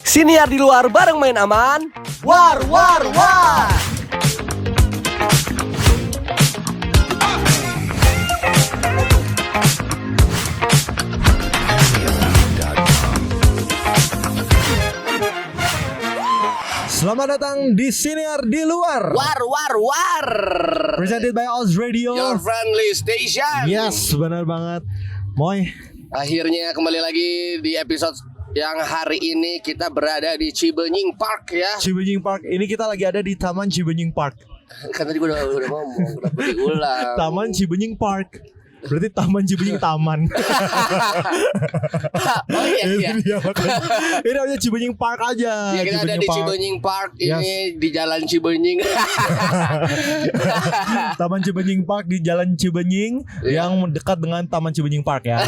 Siniar di luar bareng main aman. War, war, war. Selamat datang di Siniar di luar. War, war, war. Presented by Oz Radio. Your friendly station. Yes, benar banget. Moy. Akhirnya kembali lagi di episode yang hari ini kita berada di Cibenying Park ya. Cibenying Park. Ini kita lagi ada di Taman Cibenying Park. Kan tadi gue udah ngomong, kenapa diulang? Taman Cibenying Park. Berarti Taman Cibenying Taman. Oh iya. Ini namanya Cibenying Park aja. Ya, kita ada di Cibenying Park. Yes. Ini di Jalan Cibenying. Taman Cibenying Park di Jalan Cibenying yang dekat dengan Taman Cibenying Park ya.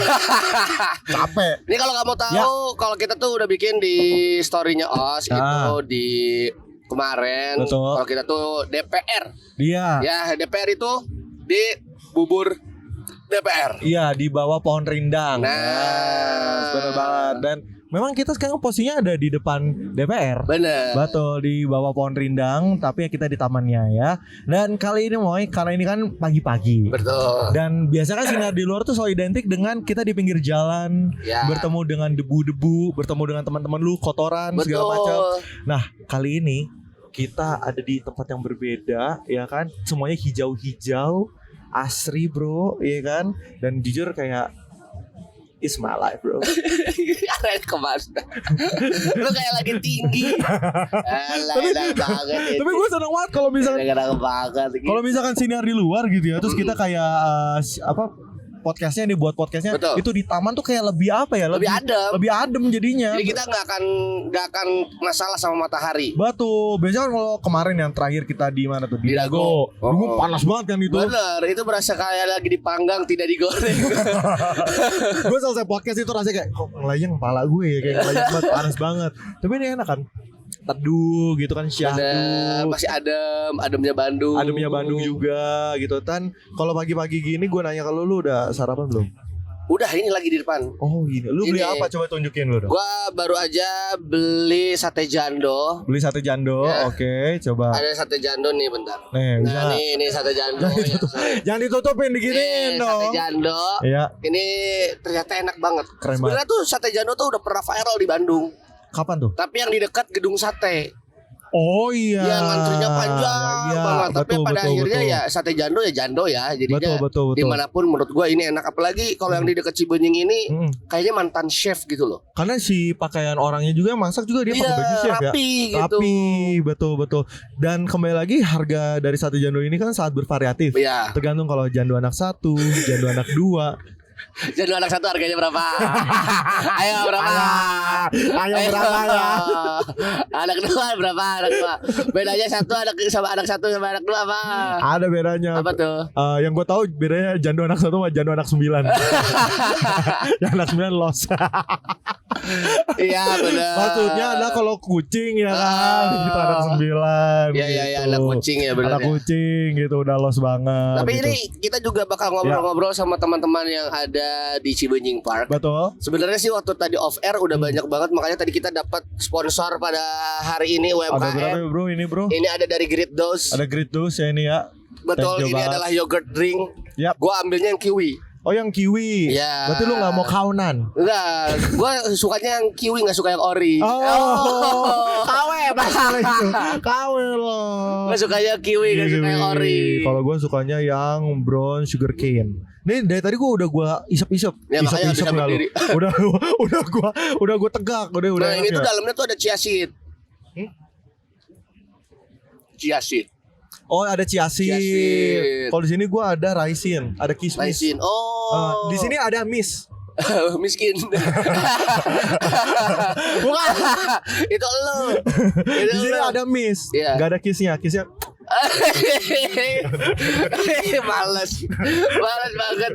Capek. Ini kalau kamu tahu, kalau kita tuh udah bikin di story-nya Os itu di kemarin. Betul. Kalau kita tuh DPR. Iya. Ya, DPR itu di bubur DPR. Iya, di bawah pohon rindang. Nah, benar banget. Dan memang kita sekarang posisinya ada di depan DPR. bener. Betul, di bawah pohon rindang, tapi kita di tamannya ya. Dan kali ini Moy, karena ini kan pagi-pagi. Betul. Dan biasa kan sinar di luar tuh selalu identik dengan kita di pinggir jalan, Ya. bertemu dengan debu-debu, bertemu dengan teman-teman lu, kotoran, segala macam. Nah, kali ini kita ada di tempat yang berbeda, ya kan? Semuanya hijau-hijau, asri bro, ya kan? Dan jujur kayak it's my life bro. Keren kemana? Lu kayak lagi tinggi. Enak banget. Tapi gue seneng banget kalau misalkan Enak banget. kalau misalkan sinar di luar gitu ya, terus kita kayak podcastnya nih, buat podcastnya Betul. itu di taman tuh kayak lebih apa ya? Lebih adem. Lebih adem jadinya. Jadi kita nggak akan masalah sama matahari. Betul. Biasanya kan kalau kemarin yang terakhir kita di mana tuh? Di Dago. Dulu panas banget kan itu. Bener, itu berasa kayak lagi dipanggang tidak digoreng. Gue selesai podcast itu rasanya kayak kok ngelayang kepala gue ya, kayak ngelayang banget, panas banget. Tapi ini enak kan? Teduh gitu kan, Bener, syahdu. masih ademnya Bandung. Ademnya Bandung juga gitu kan. Kalau pagi-pagi gini gue nanya ke lu udah sarapan belum? Udah, ini lagi di depan. Oh gini. Lu beli Ini. apa? Coba tunjukin lu dong. Gua baru aja beli sate jando. Beli sate jando. Ya. Oke, coba. Ada sate jando nih, bentar. Nih, bisa. Nah, ini sate jando. Jangan Ya, ditutup. sorry. Jangan ditutupin, diginiin Sate dong. jando. Iya. Ini ternyata enak banget. Keren Sebenarnya tuh sate jando tuh udah pernah viral di Bandung. Kapan tuh? Tapi yang di dekat gedung sate. Oh iya. Yang antrinya panjang Iya, banget. Tapi betul, pada betul, akhirnya betul. ya sate jando ya jando ya. Jadinya Betul. dimanapun menurut gua ini enak. Apalagi kalau yang di dekat Cibenying ini kayaknya mantan chef gitu loh. Karena si pakaian orangnya juga masak juga dia pakai Iya, baju chef ya. rapi gitu. Rapi, betul. Dan kembali lagi harga dari sate jando ini kan sangat bervariatif. Iya. Tergantung kalau jando anak 1, jando anak 2. Jando anak 1 harganya berapa? Ayo berapa? Ayo berapa ya? Anak 2 berapa? Anak 2. Bedanya anak 1 sama anak 1 sama anak 2 apa? Ada bedanya. Apa tuh? Yang gue tahu bedanya jando anak 1 sama jando anak 9. Yang anak 9 los. Iya benar. Maksudnya adalah kalau kucing ya kan, gitu anak 9. Iya gitu. anak kucing ya benar. Anak kucing gitu udah los banget. Tapi gitu. ini kita juga bakal ngobrol-ngobrol sama teman-teman yang ada di Cibenying Park. Betul. Sebenarnya sih waktu tadi off air udah banyak banget, makanya tadi kita dapat sponsor pada hari ini Ada berapa UMKM. ya, bro ini bro? Ini ada dari Great Dose. Ada Great Dose ya ini ya. Betul, Thank you ini banget. adalah yogurt drink. Yap. Gua ambilnya yang kiwi. Oh yang kiwi. Ya. Berarti lu gak mau kaunan? Enggak, gua sukanya yang kiwi, enggak suka yang ori. Kawe masalah itu. Kawe loh. Gua sukanya kiwi, enggak suka yang ori. Kalau gue sukanya yang brown sugar cane. Nih dari tadi gue udah isep-isep. Ya, makanya bisa nggak lu? berdiri. udah gue tegak. Udah Nah, ini enak tuh ya. dalamnya tuh ada chia seed. Chia seed. Oh ada chia Chia seed. seed. Kalau di sini gue ada raisin, ada kismis. Laisin. Oh. Di sini ada mis. miskin. Bukan. Itu lu. Itu Di sini lu. ada mis. Iya. Gak ada kisnya. Kisnya males banget.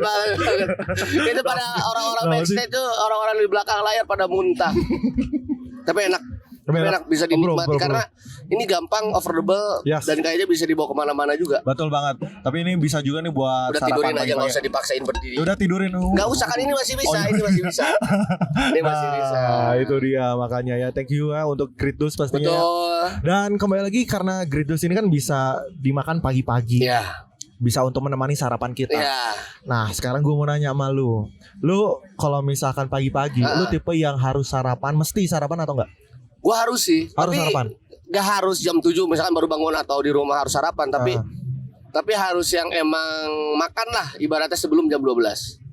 Itu pada orang-orang Kenapa backstage tuh, orang-orang di belakang layar pada muntah. Tapi enak. Tapi enak bisa dinikmati karena ini gampang, affordable, Yes. dan kayaknya bisa dibawa kemana-mana juga. Betul banget. Tapi ini bisa juga nih buat Udah sarapan tidurin aja, nggak pagi-pagi. usah dipaksain berdiri. Udah tidurin. Nggak usah kan, ini masih bisa, ini masih bisa. Ini masih bisa. Nah, itu dia makanya ya. Thank you ya untuk Gridus pastinya. Betul. Dan kembali lagi karena Gridus ini kan bisa dimakan pagi-pagi. Ya. Bisa untuk menemani sarapan kita. Ya. Nah, sekarang gue mau nanya sama lu. Lu kalau misalkan pagi-pagi, lu tipe yang harus sarapan, mesti sarapan atau enggak? Gua harus sih. Harus tapi sarapan. Gak harus jam 7 misalkan baru bangun atau di rumah harus sarapan, tapi harus yang emang makan lah ibaratnya sebelum jam 12.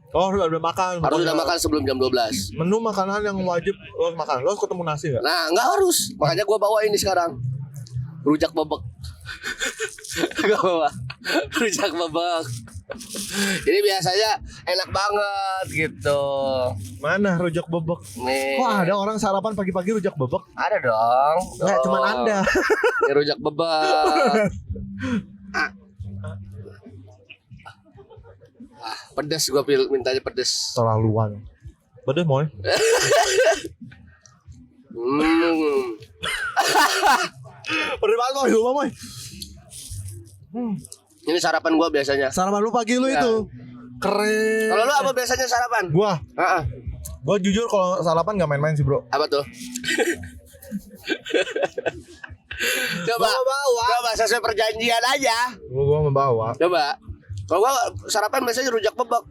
Oh, udah makan. Harus udah makan sebelum jam 12. Menu makanan yang wajib lo makan. Lo ketemu nasi enggak? Nah, nggak harus. Makanya gua bawa ini sekarang. Rujak bebek. Gua bawa rujak bebek. Ini biasanya enak banget gitu. Mana rujak bebek? Nih. Kok ada orang sarapan pagi-pagi rujak bebek? Ada dong. Enggak, cuman Anda. Ini rujak bebek. Pedes, gua mintanya pedes. Terlaluan. Pedes, Moy. Pedes banget, Moy. Lupa, Moy. Ini sarapan gua biasanya. Sarapan lu pagi lu Ya. itu. Keren. Kalau lu apa biasanya sarapan? Gua jujur kalau sarapan gak main-main sih, Bro. Apa tuh? Coba bawa. Coba sesuai perjanjian aja. Gua membawa. Coba. Kalau gua sarapan biasanya rujak bebek.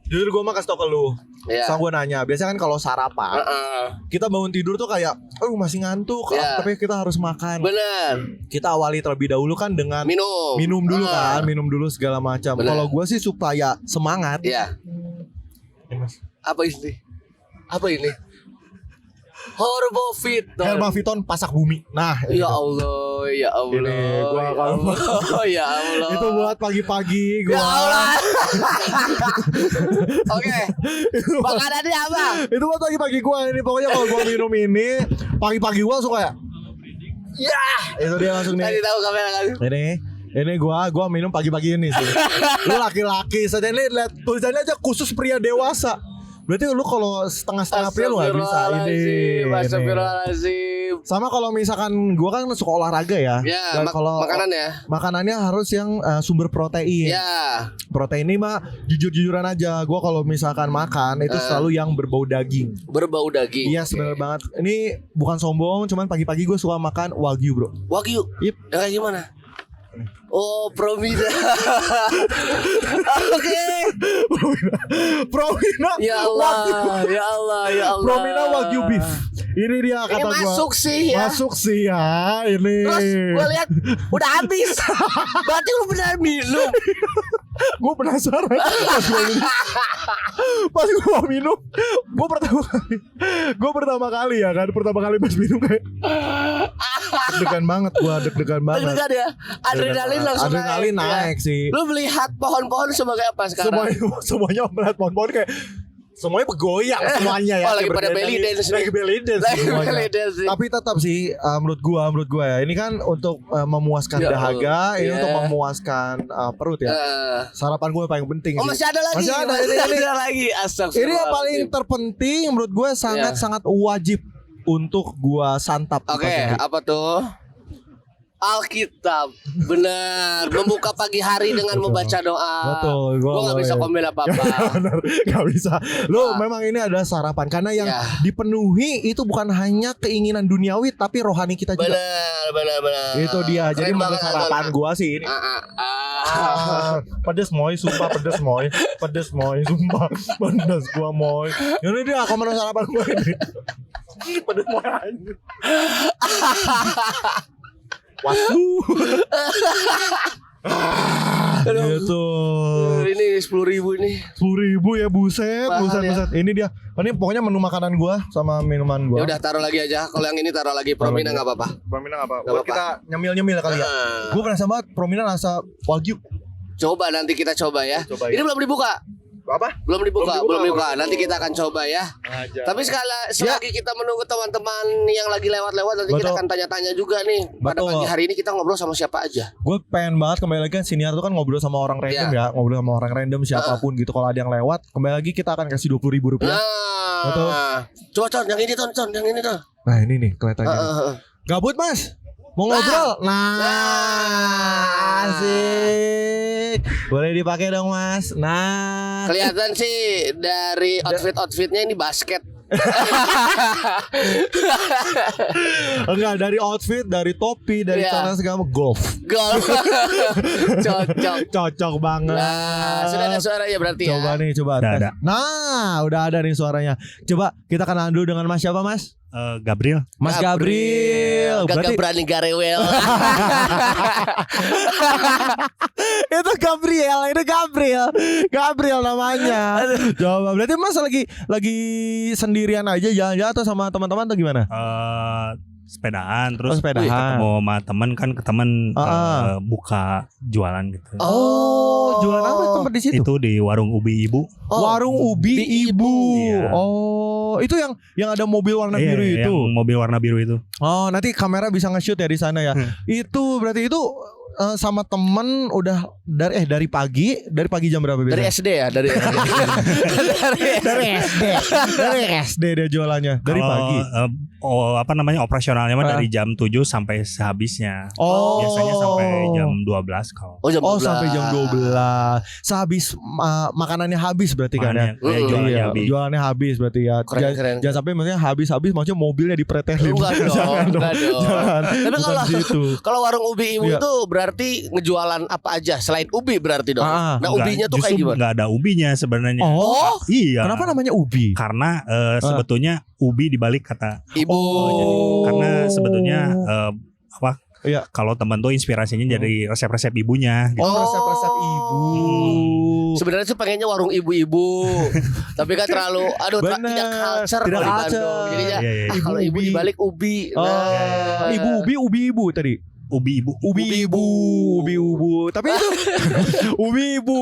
Jujur gua mah kasih tau ke lu. Iya. Sama gue nanya, biasanya kan kalau sarapan kita bangun tidur tuh kayak masih ngantuk, Iya. tapi kita harus makan. Bener. Kita awali terlebih dahulu kan dengan Minum dulu kan, minum dulu segala macam. Bener. Kalau gue sih supaya semangat. Iya. Apa ini? Apa ini? Horbofiton. Hermaviton pasak bumi. Nah, Ya Allah, ya Allah. Ini gua ya kalau Allah, ya Allah. itu buat pagi-pagi gua. Ya Allah. Oke. Makanannya apa? Itu buat pagi-pagi gua ini. Pokoknya kalau gua minum ini pagi-pagi gua suka ya. Ya. Itu dia langsung Tadi nih. tahu kamera kan? Ini gua minum pagi-pagi ini sih. Lu laki-laki saja ini lihat tulisannya aja khusus pria dewasa. Berarti lu kalau setengah-setengah pria lu gak bisa ini. Astagfirullahaladzim. Sama kalau misalkan gua kan suka olahraga ya. Ya, Dan kalau makanannya. makanannya harus yang sumber protein. Ya. Protein ini mah jujur-jujuran aja. Gua kalau misalkan makan itu selalu yang berbau daging. Berbau daging. Iya, benar banget. Ini bukan sombong, cuman pagi-pagi gue suka makan wagyu, Bro. Wagyu. Yep. Kayak gimana? Oh, Promina. Oke. Promina. Ya Allah, ya Allah, ya Allah. Promina wagyu beef. Ini dia kata Ini gua. masuk sih ya. Masuk sih ya ini. Terus gue lihat udah habis. Berarti lu benar minum. Gue penasaran pas gue minum. Gue pertama kali ya kan. Pertama kali pas minum kayak deg-degan banget. Gue deg-degan banget. Deg-degan ya. Adrenalin langsung Adrenalin naik ya. sih. Lu melihat pohon-pohon sebagai apa sekarang? Semuanya melihat pohon-pohon kayak semuanya bergoyang semuanya ya. Oh, lagi pada belly dance. Lagi belly dance Lagi semuanya. belly dance. Tapi tetap sih menurut gua ya. Ini kan untuk memuaskan Ya dahaga, ini Allah. untuk memuaskan perut ya. Sarapan gue paling penting Oh, sih. masih ada lagi. Masih ada, Masih ini. ada lagi. Astagfirullah. Ini yang paling terpenting menurut gue sangat wajib untuk gua santap. di Oke, pagi hari. apa tuh? Alkitab. Benar. Membuka pagi hari dengan membaca doa. Betul, Gua nggak bisa komen apa-apa. Benar, gak bisa. Lu memang ini adalah sarapan karena yang Ya. dipenuhi itu bukan hanya keinginan duniawi tapi rohani kita juga. Benar. Itu dia. Jadi Keren menurut banget, sarapan Anton. gua sih ini. Pedes moy, sumpah pedes moy, sumpah pedes gua moy. Ini dia komen sarapan gua ini. Pedes moy anjir. Wasu. Gitu. Ini 10.000 ini. 10.000 ya buset, Mahal ya. buset. Ini dia. Ini pokoknya menu makanan gua sama minuman Ya gua. udah taruh lagi aja. Kalau yang ini taruh lagi. Promina nggak apa-apa. Promina apa? Nggak Buat apa-apa. kita nyemil-nyemil kali ya. Gua penasaran banget Promina rasa wagyu. Coba nanti kita coba ya. Coba Ini ya. belum dibuka. Apa? Belum dibuka. Belum Nanti dibuka. Belum. kita akan coba ya. Aja. Tapi selagi kita menunggu teman-teman yang lagi lewat-lewat, nanti kita Betul. akan tanya-tanya juga nih. Pada Betul. pagi hari ini kita ngobrol sama siapa aja. Gue pengen banget kembali lagi kan siniar tuh kan ngobrol sama orang random Iya. ya, ngobrol sama orang random siapapun gitu. Kalau ada yang lewat, kembali lagi kita akan kasih 20.000 rupiah. Nah, Betul. Coba Con, yang ini Con, yang ini tuh. Nah ini nih kelihatannya. Gabut Mas? Mau ngobrol? Nah, asik. Boleh dipakai dong Mas. Nah, Kelihatan sih dari outfitnya ini basket. enggak, dari outfit, dari topi, dari Iya. celana segala golf. Gol. Cocok. Cocok banget. Nah, sudah ada suaranya berarti Coba ya. nih, coba Udah tes. ada. Nah, udah ada nih suaranya. Coba kita kenalan dulu dengan Mas siapa Mas? Gabriel. Mas Gabriel. Gak Berarti berani garewel. itu Gabriel namanya. Coba berarti Mas lagi sendirian aja jalan-jalan atau sama teman-teman atau gimana? Sepedaan terus sepedaan. ketemu sama temen kan buka jualan gitu. Jualan apa tempat di situ? Itu di warung Ubi Ibu. Warung Ubi Ibu. Iya. Oh, itu yang ada mobil warna biru itu. Yang mobil warna biru itu. Oh, nanti kamera bisa nge-shoot ya di sana ya. Itu berarti itu sama temen udah dari pagi jam berapa biasanya? Dari SD ya, dari SD dia jualannya dari Kalau, pagi. operasionalnya mah dari jam 7 sampai sehabisnya. Oh. Biasanya sampai jam 12 kalau. jam 12. Sampai jam 12. Sehabis makanannya habis berarti kan ya. Jualannya Iya, habis. jualannya habis berarti ya. Keren. Jangan sampai maksudnya habis maksudnya mobilnya dipretelin. Enggak dong. Jangan. Tapi Bukan gitu. kalau warung Ubi Ibu Iya. itu berarti ngejualan apa aja selain ubi berarti dong. Nah, Enggak, ubinya tuh kayak justru gimana? nggak ada ubinya sebenarnya. Oh. Iya. Kenapa namanya ubi? Karena sebetulnya ubi dibalik kata. Ibu. Karena sebetulnya Iya. kalau teman tuh inspirasinya dari resep-resep ibunya. Gitu. Resep-resep ibu. Sebenarnya sih pengennya warung ibu-ibu. Tapi kan terlalu Bener. tidak culture Tidak kalau di culture. Bandung. Jadinya Iya. kalau ibu Ibu-ubi. dibalik ubi. Nah. Ibu ubi ibu tadi. Ubi Ibu. Ubi ibu. Tapi itu ubi ibu.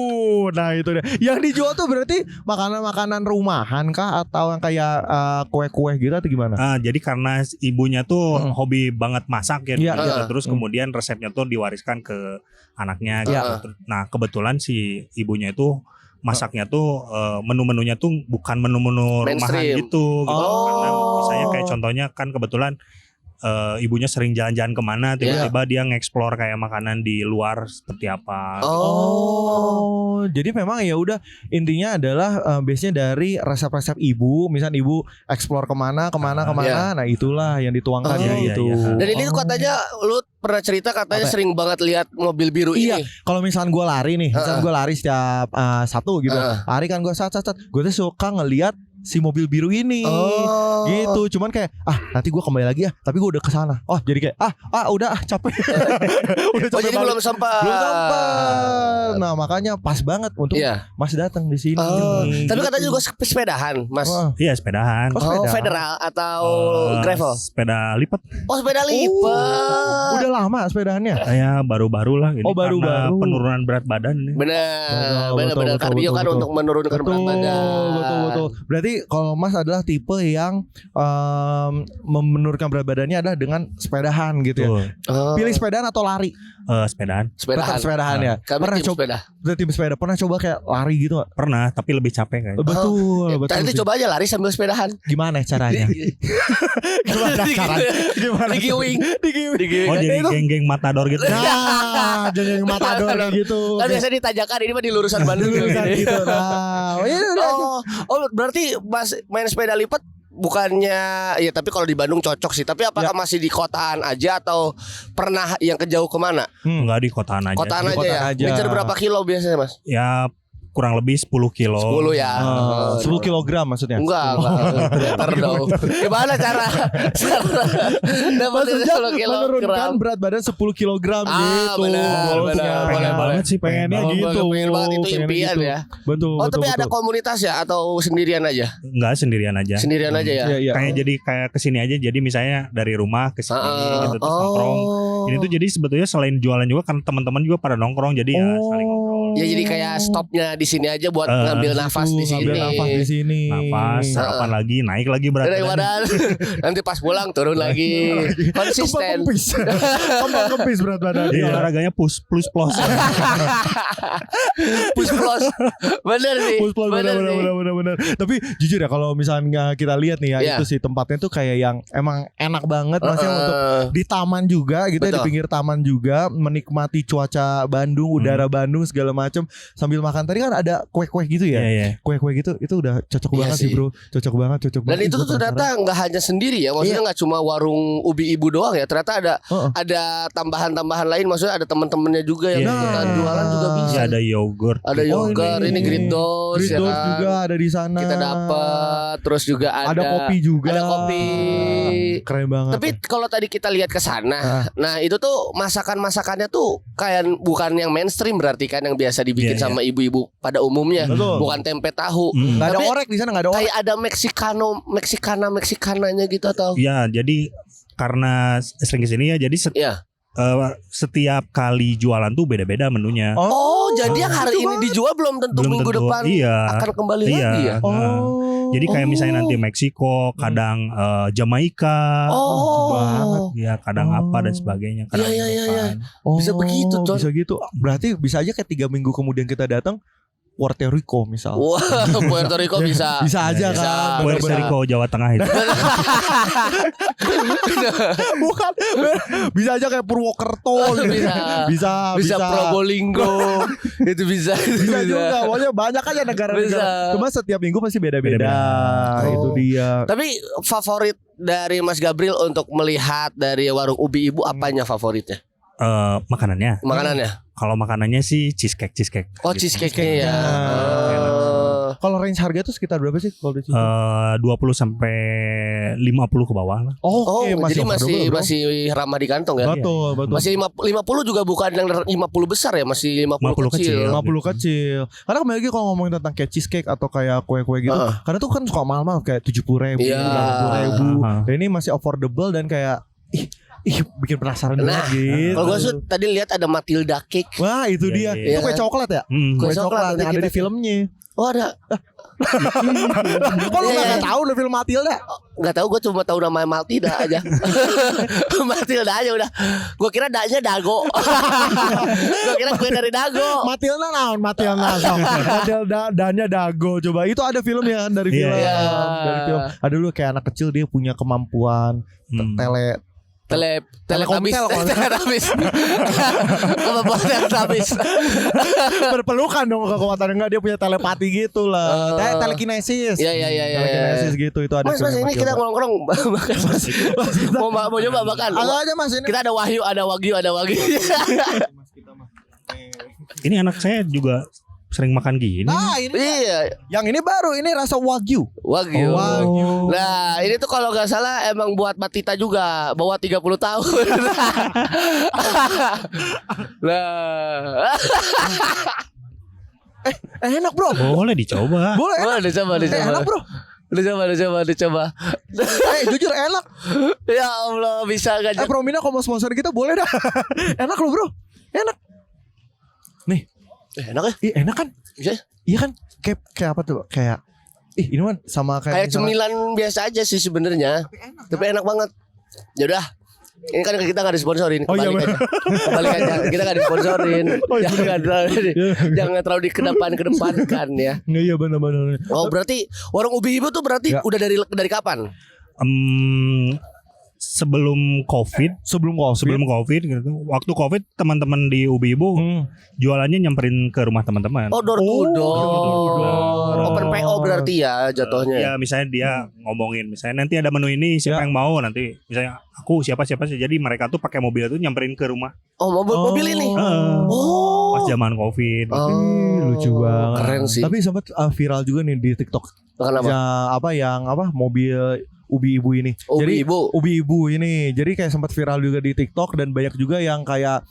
Nah itu deh. Yang dijual tuh berarti makanan-makanan rumahan kah atau yang kayak kue-kue gitu atau gimana? Jadi karena ibunya tuh hobi banget masak ya, Iya, gitu. iya. Terus kemudian resepnya tuh diwariskan ke anaknya. Gitu. Iya. Nah kebetulan si ibunya itu masaknya tuh menu-menunya tuh bukan menu-menu rumahan Mainstream. gitu. Oh. Karena misalnya kayak contohnya kan kebetulan ibunya sering jalan-jalan kemana, tiba-tiba dia nge-explore kayak makanan di luar seperti apa. Jadi memang ya udah intinya adalah biasanya dari resep-resep ibu, misalnya ibu explore kemana. Iya. Nah itulah yang dituangkan Oh. gitu. Iya. Dan ini tuh katanya lu pernah cerita katanya Apa? sering banget lihat mobil biru Iya, ini. kalau misalnya gue lari nih, misalnya gue lari setiap satu gitu, lari kan gue sat, gue tuh suka ngelihat si mobil biru ini, gitu. Cuman kayak nanti gue kembali lagi ya, tapi gue udah kesana. Oh jadi kayak udah capek, udah capek Jadi banget. belum sempat. Nah makanya pas banget untuk Iya. Mas datang di sini. Tapi Gitu. katanya juga sepedahan, Mas. Iya sepedahan. Federal atau gravel? Sepeda lipat. Sepeda lipat. Udah lama sepedahannya. Ya baru-baru lah ini karena baru-baru. penurunan berat badan nih. Benar. Betul, Kardio kan betul. untuk menurunkan berat badan. Betul. Berarti kalau Mas adalah tipe yang menurunkan berat badannya adalah dengan sepedahan gitu ya. Tuh, Pilih sepedahan atau lari? sepedaan. Tetap sepedahan ya. Kami Pernah tim coba sepeda. tim sepeda. Pernah coba kayak lari gitu gak? Pernah, tapi lebih capek kan. Betul. Tadi sih. coba aja lari sambil sepedahan. Gimana caranya? Gimana caranya? Gimana? Digiwing. Oh jadi itu- geng-geng matador gitu. Nah, jadi yang matador kayak gitu. Kan biasa ditajakan ini mah di lurusan Bandung Kayak gitu. gitu. Nah, ya udah. Berarti Mas main sepeda lipat bukannya ya tapi kalau di Bandung cocok sih. Tapi apakah masih di kotaan aja atau pernah yang kejauh kemana? Enggak di kotaan aja. Kotaan Di aja kotaan ya. aja. Ngejar berapa kilo biasanya Mas? Ya kurang lebih 10 kilo. 10 ya. 10 kilogram maksudnya. Enggak meter dong. Gimana cara dapetin Maksudnya 10 kilogram? menurunkan berat badan 10 kilogram gitu. benar, Goalsnya. Pengen banget sih, pengennya pengen gitu. Pengen banget itu Pengennya impian gitu. ya. Betul. Tapi betul, ada betul. komunitas ya atau sendirian aja? Enggak sendirian aja. Sendirian aja ya. Iya, iya. Kayak kesini aja. Jadi misalnya dari rumah ke sini gitu terus nongkrong. Ini tuh jadi sebetulnya selain jualan juga kan teman-teman juga pada nongkrong jadi ya saling ngobrol. Ya jadi kayak stopnya di sini aja buat ngambil nafas di sini. Ngambil nafas di sini. Nafas, sarapan lagi, naik lagi berat Naik badan. badan. Nanti pas pulang turun lagi. Konsisten. Kembang kempis berat badan. Iya, olahraganya plus. Push plus. Bener sih. Push plus, Bener sih. bener. Tapi jujur ya kalau misalnya kita lihat nih ya, Iya. itu sih tempatnya tuh kayak yang emang enak banget, maksudnya untuk di taman juga gitu ya, di Betul. pinggir taman juga, menikmati cuaca Bandung, udara Bandung segala macam sambil makan. Tadi kan ada kue-kue gitu ya. Iya. Kue-kue gitu itu udah cocok Iya banget sih, sih. Bro. Cocok banget. Dan itu tuh ternyata nggak hanya sendiri ya, maksudnya nggak cuma warung ubi ibu doang ya, ternyata ada tambahan-tambahan lain, maksudnya ada teman-temannya juga yang Iya. ikutan jualan juga bisa. Iya, ada yogurt. Ada yogurt, ini Great Doors, Great ya Doors kan? juga ada di sana. Kita dapat, terus juga ada kopi juga. Ada kopi. Keren banget. Tapi kalau tadi kita lihat ke sana, nah itu tuh masakannya tuh kayak bukan yang mainstream berarti kan yang biasa dibikin Iya, sama ibu-ibu pada umumnya, Betul. bukan tempe tahu. nggak ada Tapi orek di sana, nggak ada orek. kayak ada Meksikananya gitu atau? Iya, jadi karena sering kesini ya, jadi Iya. setiap kali jualan tuh beda-beda menunya. Oh, jadi yang hari ini dijual belum tentu Belum minggu tentu. depan Iya. akan kembali Iya. lagi ya. Nah, jadi kayak misalnya nanti Meksiko, kadang Jamaika, Oh. ya kadang apa dan sebagainya. Kadang Iya. Jepang. Bisa begitu, Con. Bisa gitu. Berarti bisa aja kayak 3 minggu kemudian kita datang Puerto Rico misal. Wah, Puerto Rico bisa. Bisa aja Bisa. kan. Puerto Bener-bener. Rico, Jawa Tengah itu. Bukan. Bisa aja kayak Purwokerto. gitu. Bisa. Bisa. Probolinggo. Itu bisa. Bisa juga. Pokoknya banyak aja negara-negara. Bisa. Cuma setiap minggu pasti beda-beda. Beda-beda. Itu Oh. dia. Tapi favorit dari Mas Gabriel untuk melihat dari warung ubi ibu apanya favoritnya? Makanannya. Makanannya? Kalau makanannya sih cheesecake. Oh, gitu. cheesecake-nya ya. Nah. Oh. Kalau range harga tuh sekitar berapa sih kalau di sini? 20 sampai 50 ke bawah lah. Oh, Oke, jadi affordable, bro. masih ramah di kantong ya? Betul. Masih 50 juga bukan yang 50 besar ya, masih 50 50 kecil. kecil. 50 kecil. Karena kembali lagi kalau ngomongin tentang kayak cheesecake atau kayak kue-kue gitu, karena tuh kan suka mahal-mahal kayak 70.000, Iya. 80.000. Aha. Dan ini masih affordable dan kayak ih bikin penasaran Nah, banget gitu. kalau gue tadi lihat ada Matilda Cake. Wah, itu Iya, dia. iya. Itu kue coklat ya? Kue Kue coklat coklat nanti yang ada kita di filmnya. Oh, ada. Kok lu Iya. gak tahu udah film Matilda? Nggak tahu, gue cuma tahu nama Matilda aja. Matilda aja udah. Gue kira daknya dago. Gue kira kue dari dago. Matilda naon? Matilda sok. Matilda danya dago. Coba itu ada filmnya kan dari Iya. film. Iya. Dari film. Ada dulu kayak anak kecil dia punya kemampuan Teletabis. Teletabis. Kemampuan teletabis. berpelukan dong kekuatan enggak, dia punya telepati gitu lah. Telekinesis. Iya. Telekinesis gitu itu ada. Mas film ini kita Matilda. ngomong-ngomong makan Mas. Mau nyoba makan. Halo aja Mas ini. Kita ada Wahyu, ada Wagyu. Ini anak saya juga sering makan gini. Nah, ini Iya, yang ini baru, ini rasa wagyu. Wagyu. Wagyu. Nah, ini tuh kalau nggak salah emang buat Matita juga, bawa 30 tahun. Nah, Enak bro. Boleh dicoba. Boleh. wah, dicoba. Enak bro. Dicoba. Jujur enak. Ya Allah, bisa nggak? Promina kalau mau sponsor kita boleh dah. Enak loh bro. Enak. Nih. Enak ya? Ih, enak kan? Bisa. Iya kan? Kayak apa tuh? Kayak ini mah sama Kayak misalnya- cemilan biasa aja sih sebenarnya. Tapi enak banget. Ya udah. Ini kan kita nggak disponsorin. Oh, iya, Kembali aja. Kita nggak disponsorin. Oh, iya, Jangan terlalu dikedepankan ya. Nggak, iya benar-benar. Oh, berarti warung ubi ibu tuh berarti Ya. udah dari kapan? Sebelum COVID, Sebelum COVID gitu. Waktu COVID teman-teman di Ubi Ibu jualannya nyamperin ke rumah teman-teman. Oh, door to door. door. Open PO berarti ya jatuhnya. Ya misalnya dia ngomongin, misalnya nanti ada menu ini siapa yang mau, nanti misalnya aku siapa sih. Jadi mereka tuh pakai mobil itu nyamperin ke rumah Oh, mobil ini. Oh. pas zaman COVID. Lucu banget. Keren sih. Tapi sempat viral juga nih di TikTok. Kenapa? Yang mobil ubi ibu ini. Ubi ibu. Ubi ibu ini. Jadi kayak sempat viral juga di TikTok dan banyak juga yang kayak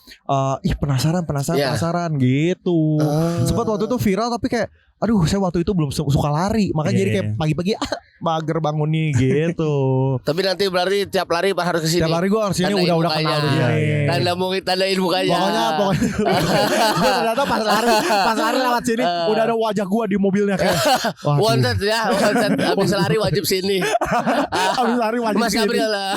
penasaran Ya. gitu. Sempat waktu itu viral tapi kayak aduh saya waktu itu belum suka lari, makanya jadi kayak pagi-pagi mager bangun nih gitu. Tapi nanti berarti tiap lari harus kesini. Tiap lari gue harus sini udah kenal mukanya. dia. Tandain mukanya. Pokoknya ternyata pas lari lewat sini udah ada wajah gue di mobilnya kayak. Wanted ya, habis lari wajib sini. Habis lari wajib Mas sini. Gabriel lah.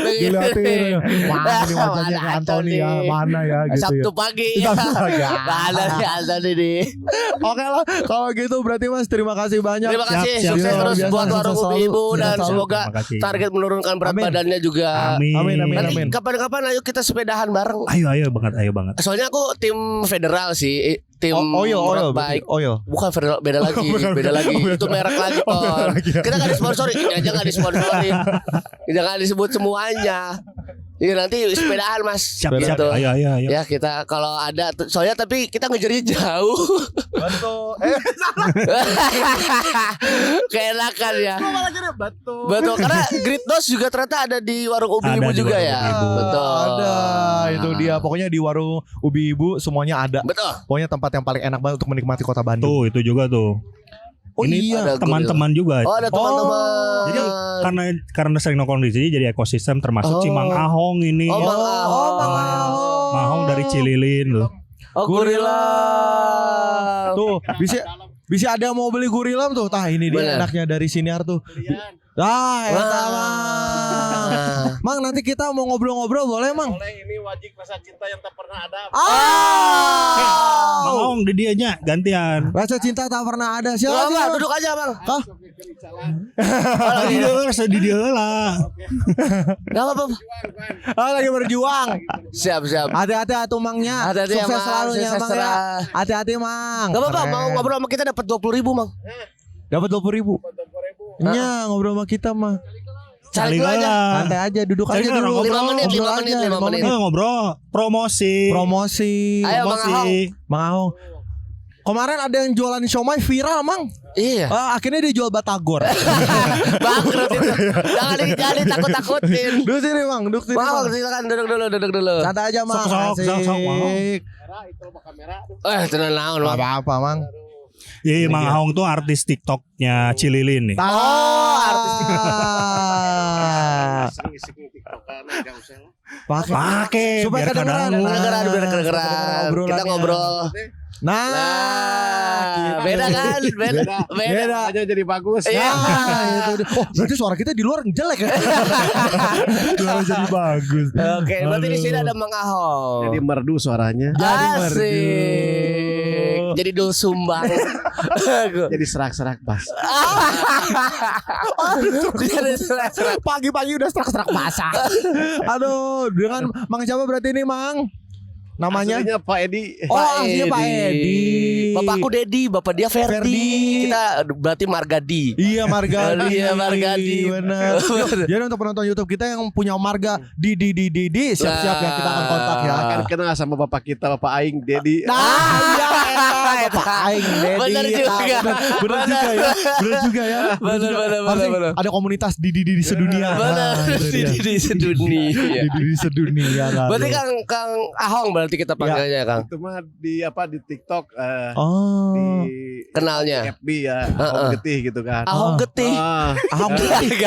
Dilihatin, mana nih wajahnya ke Anthony ya, mana ya gitu Sabtu ya. pagi. Sabtu pagi. Ada nih Anthony nih. Oke lah, kalau gitu berarti Mas terima kasih banyak. Terima kasih, Siap, sukses siap. terus buat warung ibu dan semoga Terima kasih. target menurunkan berat Amin. badannya juga. Amin. Nanti kapan-kapan ayo kita sepedahan bareng. Ayo banget. Soalnya aku tim federal sih, tim Oil road bike. oil. Bukan federal, beda lagi, beda lagi. Itu merek lagi Ton. Kita nggak disponsori, ini aja nggak disponsorin. Jangan disebut semuanya. Iya nanti sepedahan Mas. Siap. Gitu. Ayo. Ya kita kalau ada soalnya tapi kita ngejarnya jauh. Betul. Keenakan ya. Betul. Betul karena Grid Dos juga ternyata ada di warung Ubi Ada Ibu di juga warung ya. Ubi Ibu. Betul. Ada, itu dia. Pokoknya di warung Ubi Ibu semuanya ada. Betul. Pokoknya tempat yang paling enak banget untuk menikmati kota Bandung. Tuh itu juga tuh. Oh Ini iya. Ada teman-teman juga. Oh ada teman-teman. Jadi karena sering nongkrong di sini jadi ekosistem termasuk Oh. Cimang Ahong ini. Oh, Mang Ahong. Mang Ahong dari Cililin loh. Oh gorila. Tuh, bisa ada yang mau beli gurilam tuh. Tah ini dia Bener. enaknya dari Siniar tuh. Eta Mang. Mang nanti kita mau ngobrol-ngobrol boleh Mang? Boleh, ini wajib rasa cinta yang tak pernah ada. Mang Ahong di dianya gantian. Rasa cinta tak pernah ada. Siapa Bang, sih? Mang? duduk aja bang. Hah? Di dia lah. Gak apa-apa. Lagi berjuang. Siap. Hati-hati atuh Mangnya. Hati-hati ya, Sukses Mang. selalu ya Sukses Mang ya. terus. Hati-hati Mang. Gak apa-apa Keren. mau ngobrol sama kita dapat 20.000 Mang. Dapat 20.000. Iya ngobrol sama kita mah. Cari dulu aja. Santai aja duduk Cari aja orang dulu. ngobrol. 5 menit, Ngobrol 5 aja, menit, 5 menit. Ngobrol promosi. Promosi. Ayo, Mang Ahong. Mang Ahong. Kemarin ada yang jualan siomay viral Mang. Iya. Akhirnya dia jual batagor. Bangkrut itu. Jangan takut-takutin. Duduk sini Mang, duduk sini. Mang Mang. silakan duduk dulu. Santai aja Mang. Sok, Mang. Asik. Tenang naon Gak Mang. apa-apa Mang. Iya, Mang Ahong tuh artis TikToknya Cililin nih. Artis. Pakai Supaya biar kedengeran. kedengeran. Biar kedengeran. Kita Obrolannya. ngobrol. Nah, Nah, beda kan? Beda. Aja jadi bagus. Iya. itu. Oh, berarti suara kita di luar jelek ya? Suara jadi bagus. Oke, berarti di sini ada Mang Ahong. Jadi merdu suaranya. Asik. Jadi dul sumbang. Jadi serak-serak pas. Jadi serak-serak. Pagi-pagi udah serak-serak basah. Aduh, dengan Mang siapa berarti ini Mang? Namanya? Aslinya Pak Edi. Oh, aslinya Pak Edi. Bapakku Dedi, bapak dia Ferdi. Ferdi. Kita berarti Margadi. Iya Margadi. Iya, Margadi. Benar. Jadi untuk penonton YouTube kita yang punya marga di siap-siap ya kita akan kontak ya. Kan kenal sama bapak kita, Bapak Aing, Dedi. Nah, iya Pak Aing Dedi. Bener juga. Bener juga ya. Bener juga ya. Bener, Pasti bener. ada komunitas di sedunia. Benar. Nah, itu dia. Di sedunia. Di sedunia kan. Berarti Kang Ahong berarti kita panggilnya Kang. Itu mah di TikTok Oh. di Kenalnya. FB ya, Ahong Getih gitu kan. Ahong Getih. Ahong Getih.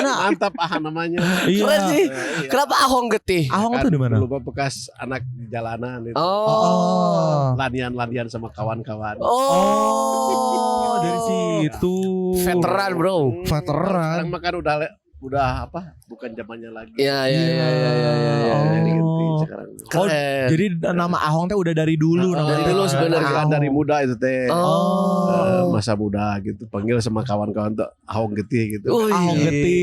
Nah, Mantap namanya. iya. Keren sih. Iya. Kenapa Ahong Getih? Ahong tuh di mana? Dulu bekas anak jalanan itu. Oh. Lanian-lanian sama kawan-kawan. Oh, dari situ. Veteran, Bro. Veteran. Sekarang makan udah apa? Bukan zamannya lagi. Iya. Jadi Oh. Getih sekarang. Oh, Keren. jadi nama Ahong teh udah dari dulu namanya. dari dulu sebenarnya. Kan dari muda itu teh. Oh. Masa muda gitu. Panggil sama kawan-kawan tuh Ahong Getih gitu. Wih, Ahong Getih.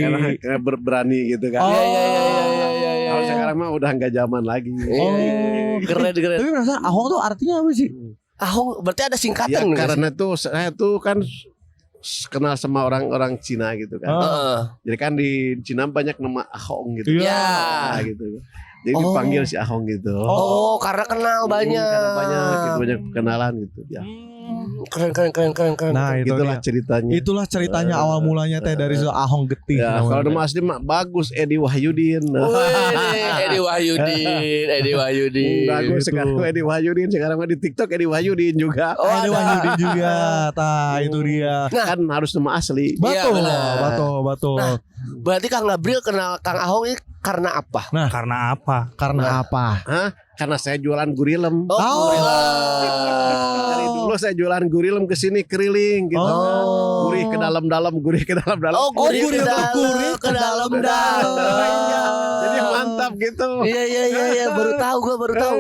keren. Karena berani gitu kan. Oh. Iya. Kalau sekarang mah udah nggak zaman lagi. Oh. Keren. Tapi penasaran Ahong tuh artinya apa sih? Ahong berarti ada Ya singkatan nggak sih? karena tuh saya tuh kan kenal sama orang-orang Cina gitu kan. Heeh. Jadi kan di Cina banyak nama Ahong gitu. Iya. Nah, gitu. Jadi Oh. dipanggil si Ahong gitu. Oh, karena kenal banyak. Karena banyak gitu, banyak kenalan gitu ya. Keren. Nah, itu Itulah dia. ceritanya. Itulah ceritanya awal mulanya teh dari Ahong Getih. Ya, kalau namanya. nama asli mah bagus Edi Wahyudin. Edi Wahyudin. Bagus Gitu. sekarang Edi Wahyudin, sekarang mah di TikTok Edi Wahyudin juga. Oh, Ada ada. Wahyudin juga. Itu dia. Kan harus nama asli. Iya, Betul, benar. betul. Nah, berarti Kang Gabriel kenal Kang Ahong ini karena apa? Karena apa? Karena apa? Hah? Karena saya jualan gurilem. Dari Oh, dulu saya jualan gurilem ke sini keliling gitu. Oh. Gurih ke dalam-dalam, gurih ke dalam-dalam. Oh, gurih gurih ke dalam-dalam. Jadi mantap gitu. Iya, baru tahu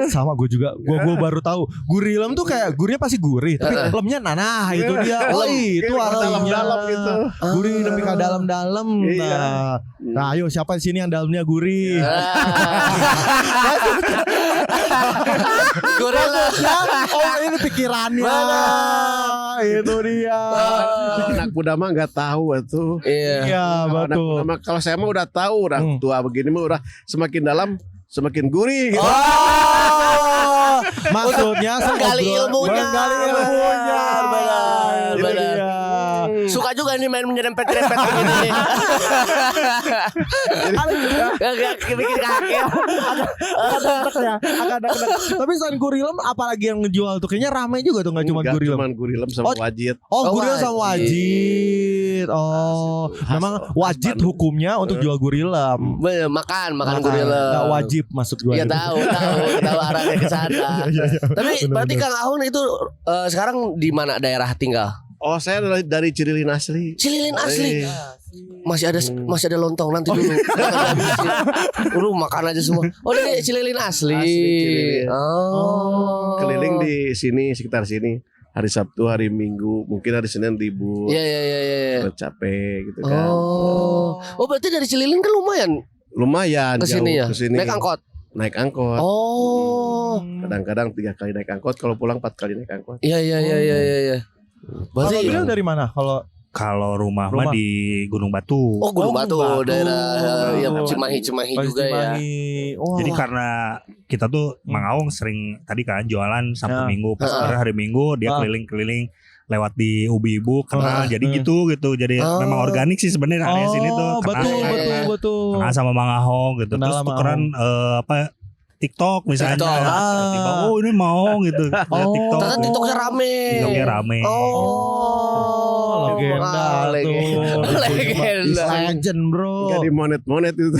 Sama gue juga. Gue baru tahu. Gurilem tuh kayak gurihnya pasti gurih, tapi lemnya nanah itu dia. Oh, itu Ke artinya. dalam-dalam gitu. Gurih lebih ke dalam-dalam. Iya. Nah, ayo siapa di sini yang dalamnya gurih? Gurih lah. Oh, ini pikirannya. Itu dia. Kalau anak muda mah nggak tahu itu. Iya. Iya, Kalau anak betul. muda mah, kalau saya mah udah tahu, udah tua begini mah udah semakin dalam semakin gurih gitu. Oh, maksudnya Menggali ilmunya. Menggali ilmunya. Benar. Itu dia. Suka juga nih main nyerempet-nyerempet begini nih. Gak bikin kaget. Tapi selain gurilem apalagi yang ngejual tuh kayaknya ramai juga tuh nggak cuma Enggak, gurilem. cuman gurilem sama Oh, wajit. Oh, Oh, gurilem sama wajit. Oh, memang wajib Bandung. hukumnya untuk jual gurilem. Makan gurilem. Nggak wajib maksud gue. Iya tahu arahnya ke sana. Tapi Bener, berarti bener. Kang Ahong itu sekarang di mana daerah tinggal? Oh, saya dari Cirilin asli. Cililin asli. Eh, Masih ada lontong nanti dulu. Jangan habisin. Lu makan aja semua. Oh, dari Cililin asli. Asli Cililin. Oh. Keliling di sini, sekitar sini. Hari Sabtu, hari Minggu, mungkin hari Senin libur. Iya. Kalau capek gitu kan. Oh, berarti dari Cililin kan lumayan Lumayan ke sini ya. jauh ke sini. Naik angkot. Naik angkot. Oh. Kadang-kadang 3 kali naik angkot, kalau pulang 4 kali naik angkot. Iya. Kalau Berarti Gabriel dari mana? Kalau rumah mah Rumah. di Gunung Batu. Oh, Gunung Batu, Batu. daerah ya Oh. Cimahi juga ya. Oh. Jadi karena kita tuh Mang Aung sering tadi kan jualan Sabtu Ya. Minggu, pas hari Minggu dia Ah. keliling-keliling lewat di ubi-ibu kenal, jadi Ah. gitu. Jadi Oh. memang organik sih sebenarnya area sini tuh. betul, Kenal, betul. kenal sama Mang Aung gitu. Kenal Terus sama tukeran TikTok misalnya. TikTok. Tiba-tiba, oh ini mau gitu. Lihat TikTok. Ternyata TikToknya rame. TikToknya rame. Oh, legenda tuh. Legenda. Legend, bro. Enggak dimonet-monet itu.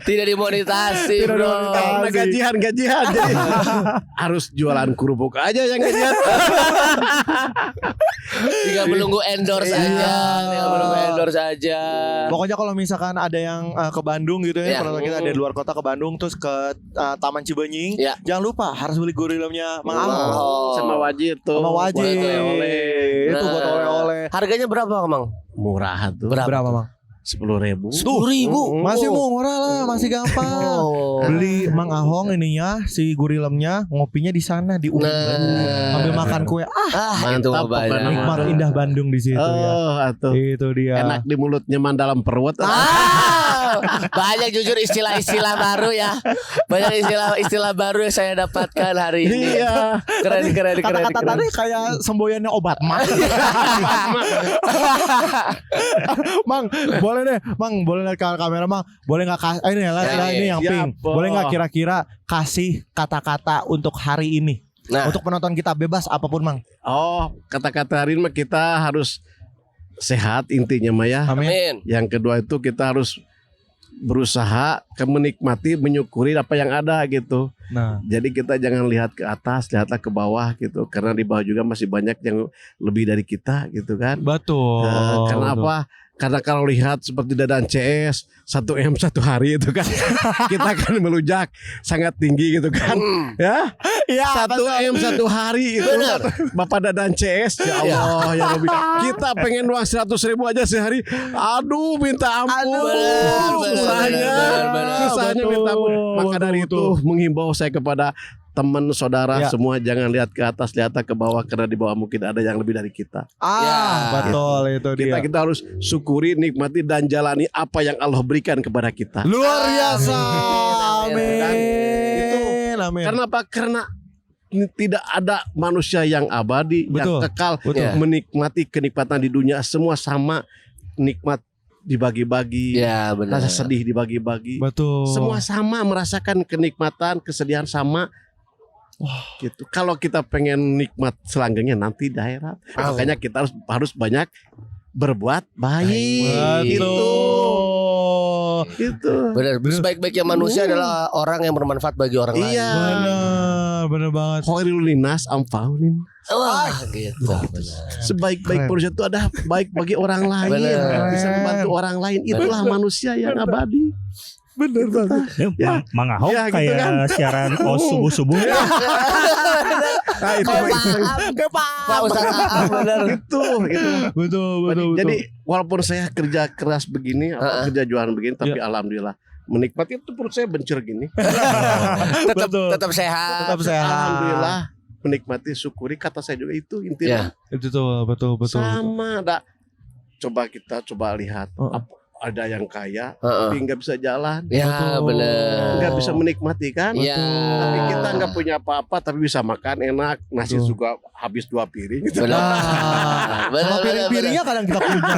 Tidak dimonetasi, bro. Karena gajian jadi harus jualan kerupuk aja yang gajian. Tinggal menunggu endorse aja. Pokoknya kalau misalkan ada yang ke Bandung gitu ya, Ya. kalau kita ada di luar kota ke Bandung terus ke Taman Cibenying, Ya. jangan lupa harus beli gorilemnya Mang Mang Ahong. Ahong. Sama wajib tuh. Sama wajib. Buat oleh-oleh. Itu buat Nah. oleh-oleh. Harganya berapa, Mang? Murah tuh. Berapa, Mang? 10.000. 10.000. Masih murah lah, masih gampang. Oh. Beli Mang Ahong ininya, si gorilemnya, ngopinya di sana di Ubi. Nah. Sambil makan kue. Itu Mantap banyak. pokoknya. Nikmat indah Bandung di situ ya. Oh, atuh. Itu dia. Enak di mulut, nyaman dalam perut. Banyak jujur istilah-istilah baru ya. Banyak istilah baru yang saya dapatkan hari ini. Iya. Keren. Kata-kata tadi kayak semboyannya obat mah. Mang, boleh deh, Mang, boleh lihat ke kamera, Mang. Boleh nggak ini ya, ini yang siap, pink. Po. Boleh nggak kira-kira kasih kata-kata untuk hari ini? Nah, Untuk penonton kita bebas apapun, Mang. Oh, kata-kata hari ini mah kita harus sehat intinya mah ya. Amin. amin. Yang kedua itu kita harus berusaha menikmati, menyukuri apa yang ada gitu. Nah, Jadi kita jangan lihat ke atas, lihatlah ke bawah gitu. Karena di bawah juga masih banyak yang lebih dari kita gitu kan. betul. Karena betul. apa? Karena kalau lihat seperti Dadan CS 1M satu hari itu kan kita akan melujak sangat tinggi gitu kan. Ya. Ya, 1M satu hari itu Benar. Bapak Dadan CS ya Allah ya Rabbi. Kita pengen uang 100.000 aja sehari. Aduh minta ampun. Benar, Susahnya. benar. Susahnya Betul, minta ampun. Maka betul, dari betul. itu menghimbau saya kepada teman saudara Ya. semua jangan lihat ke atas, lihatlah ke bawah karena di bawah mungkin ada yang lebih dari kita. Ya. Betul itu dia. Kita harus syukuri, nikmati dan jalani apa yang Allah berikan kepada kita. Luar biasa. Amin. Amin. Itu. Amin. Karena apa? Karena tidak ada manusia yang abadi, Betul, yang kekal, betul. menikmati kenikmatan di dunia semua sama, nikmat dibagi-bagi, Ya benar. rasa sedih dibagi-bagi, Betul. semua sama merasakan kenikmatan, kesedihan sama. Gitu. Kalau kita pengen nikmat selanggengnya nanti di akhirat, makanya kita harus banyak berbuat baik. Gitu. Gitu. Benar. Sebaik-baiknya manusia adalah orang yang bermanfaat bagi orang lain. Iya. Bener banget. Khairul linas amfaunin. Wah, gitu. Benar. Sebaik-baik Keren. manusia itu ada baik bagi orang lain, Benar. bisa membantu orang lain. Itulah manusia yang abadi. Bener banget. Ya, Mang Ahok Ya, gitu kayak kan. siaran subuh-subuh. Nah, itu Pak Ustaz Aam benar. itu. Betul. Jadi walaupun saya kerja keras begini, kerja jualan begini, tapi Ya. alhamdulillah menikmati itu perut saya bencur gini. Tetap sehat. Tetap sehat. Alhamdulillah menikmati, syukuri, kata saya juga itu intinya. Itu tuh betul. Sama ada. Coba kita lihat Oh. ada yang kaya Heeh. tapi nggak bisa jalan, Ya Betul. benar. nggak bisa menikmati kan. Iya. Tapi kita nggak punya apa-apa tapi bisa makan enak, nasi Betul. juga habis 2 piring gitu. Benar. Sama Benar. piring-piringnya kadang kita punya.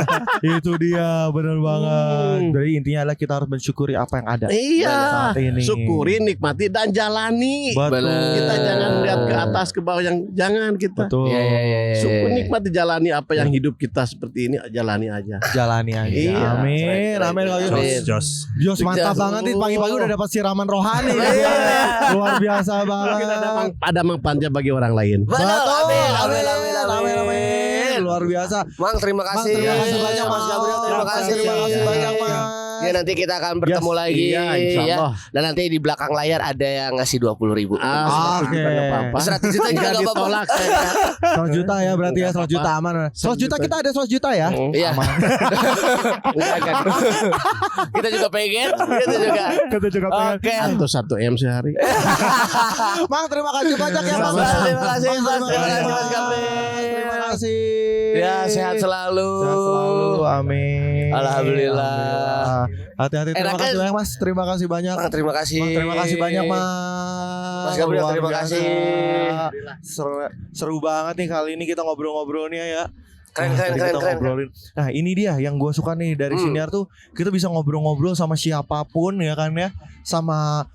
Itu dia bener banget. Hmm. Jadi intinya adalah kita harus mensyukuri apa yang ada Iya, saat ini. syukuri, nikmati dan jalani. Betul. Kita jangan lihat ke atas ke bawah, yang jangan kita. Betul. Iya. Syukur, nikmati, jalani apa yang hidup kita seperti ini, jalani aja. Jalani aja. Iya. Amin. Keren. Amin. Jos. Jos mantap Jos. banget nih, pagi-pagi udah dapat siraman rohani. Iya. Luar biasa banget. Kita ada manfaatnya bagi orang lain. Betul. Amin. Amin. Luar biasa. Mang, terima Mang, kasih. terima kasih banyak Mas Gabriel, terima kasih. Terima kasih banyak, Mas. Ya nanti kita akan bertemu lagi. Iya, insya Ya. Allah. Dan nanti di belakang layar ada yang ngasih 20.000. Oke. Nggak apa-apa. 100 juta juga Nggak nggak apa-apa. ditolak saya. 100 juta ya berarti ya, Nggak 100 juta apa-apa. aman. 100 juta kita ada 100 juta ya. Iya. Kita juga pengen. Kita juga. Kita juga pengen. Oke. Atau 1 M sehari. Mang, terima kasih banyak ya, Mang. Terima kasih, Mas. Mang, Terima kasih, Mas Gabriel. Terima kasih. Ya, sehat selalu. Sehat selalu. Amin. Alhamdulillah. Hati-hati. Terima Enaknya- kasih banyak, Mas. Terima kasih banyak. Mang, terima kasih. Mang, terima kasih banyak, Mas. Mas Gabriel, Luar terima biasa. kasih. Seru banget nih kali ini kita ngobrol-ngobrolnya ya. Keren. Kita ngobrolin. Nah, ini dia yang gue suka nih dari siniar tuh, kita bisa ngobrol-ngobrol sama siapapun ya kan ya. Sama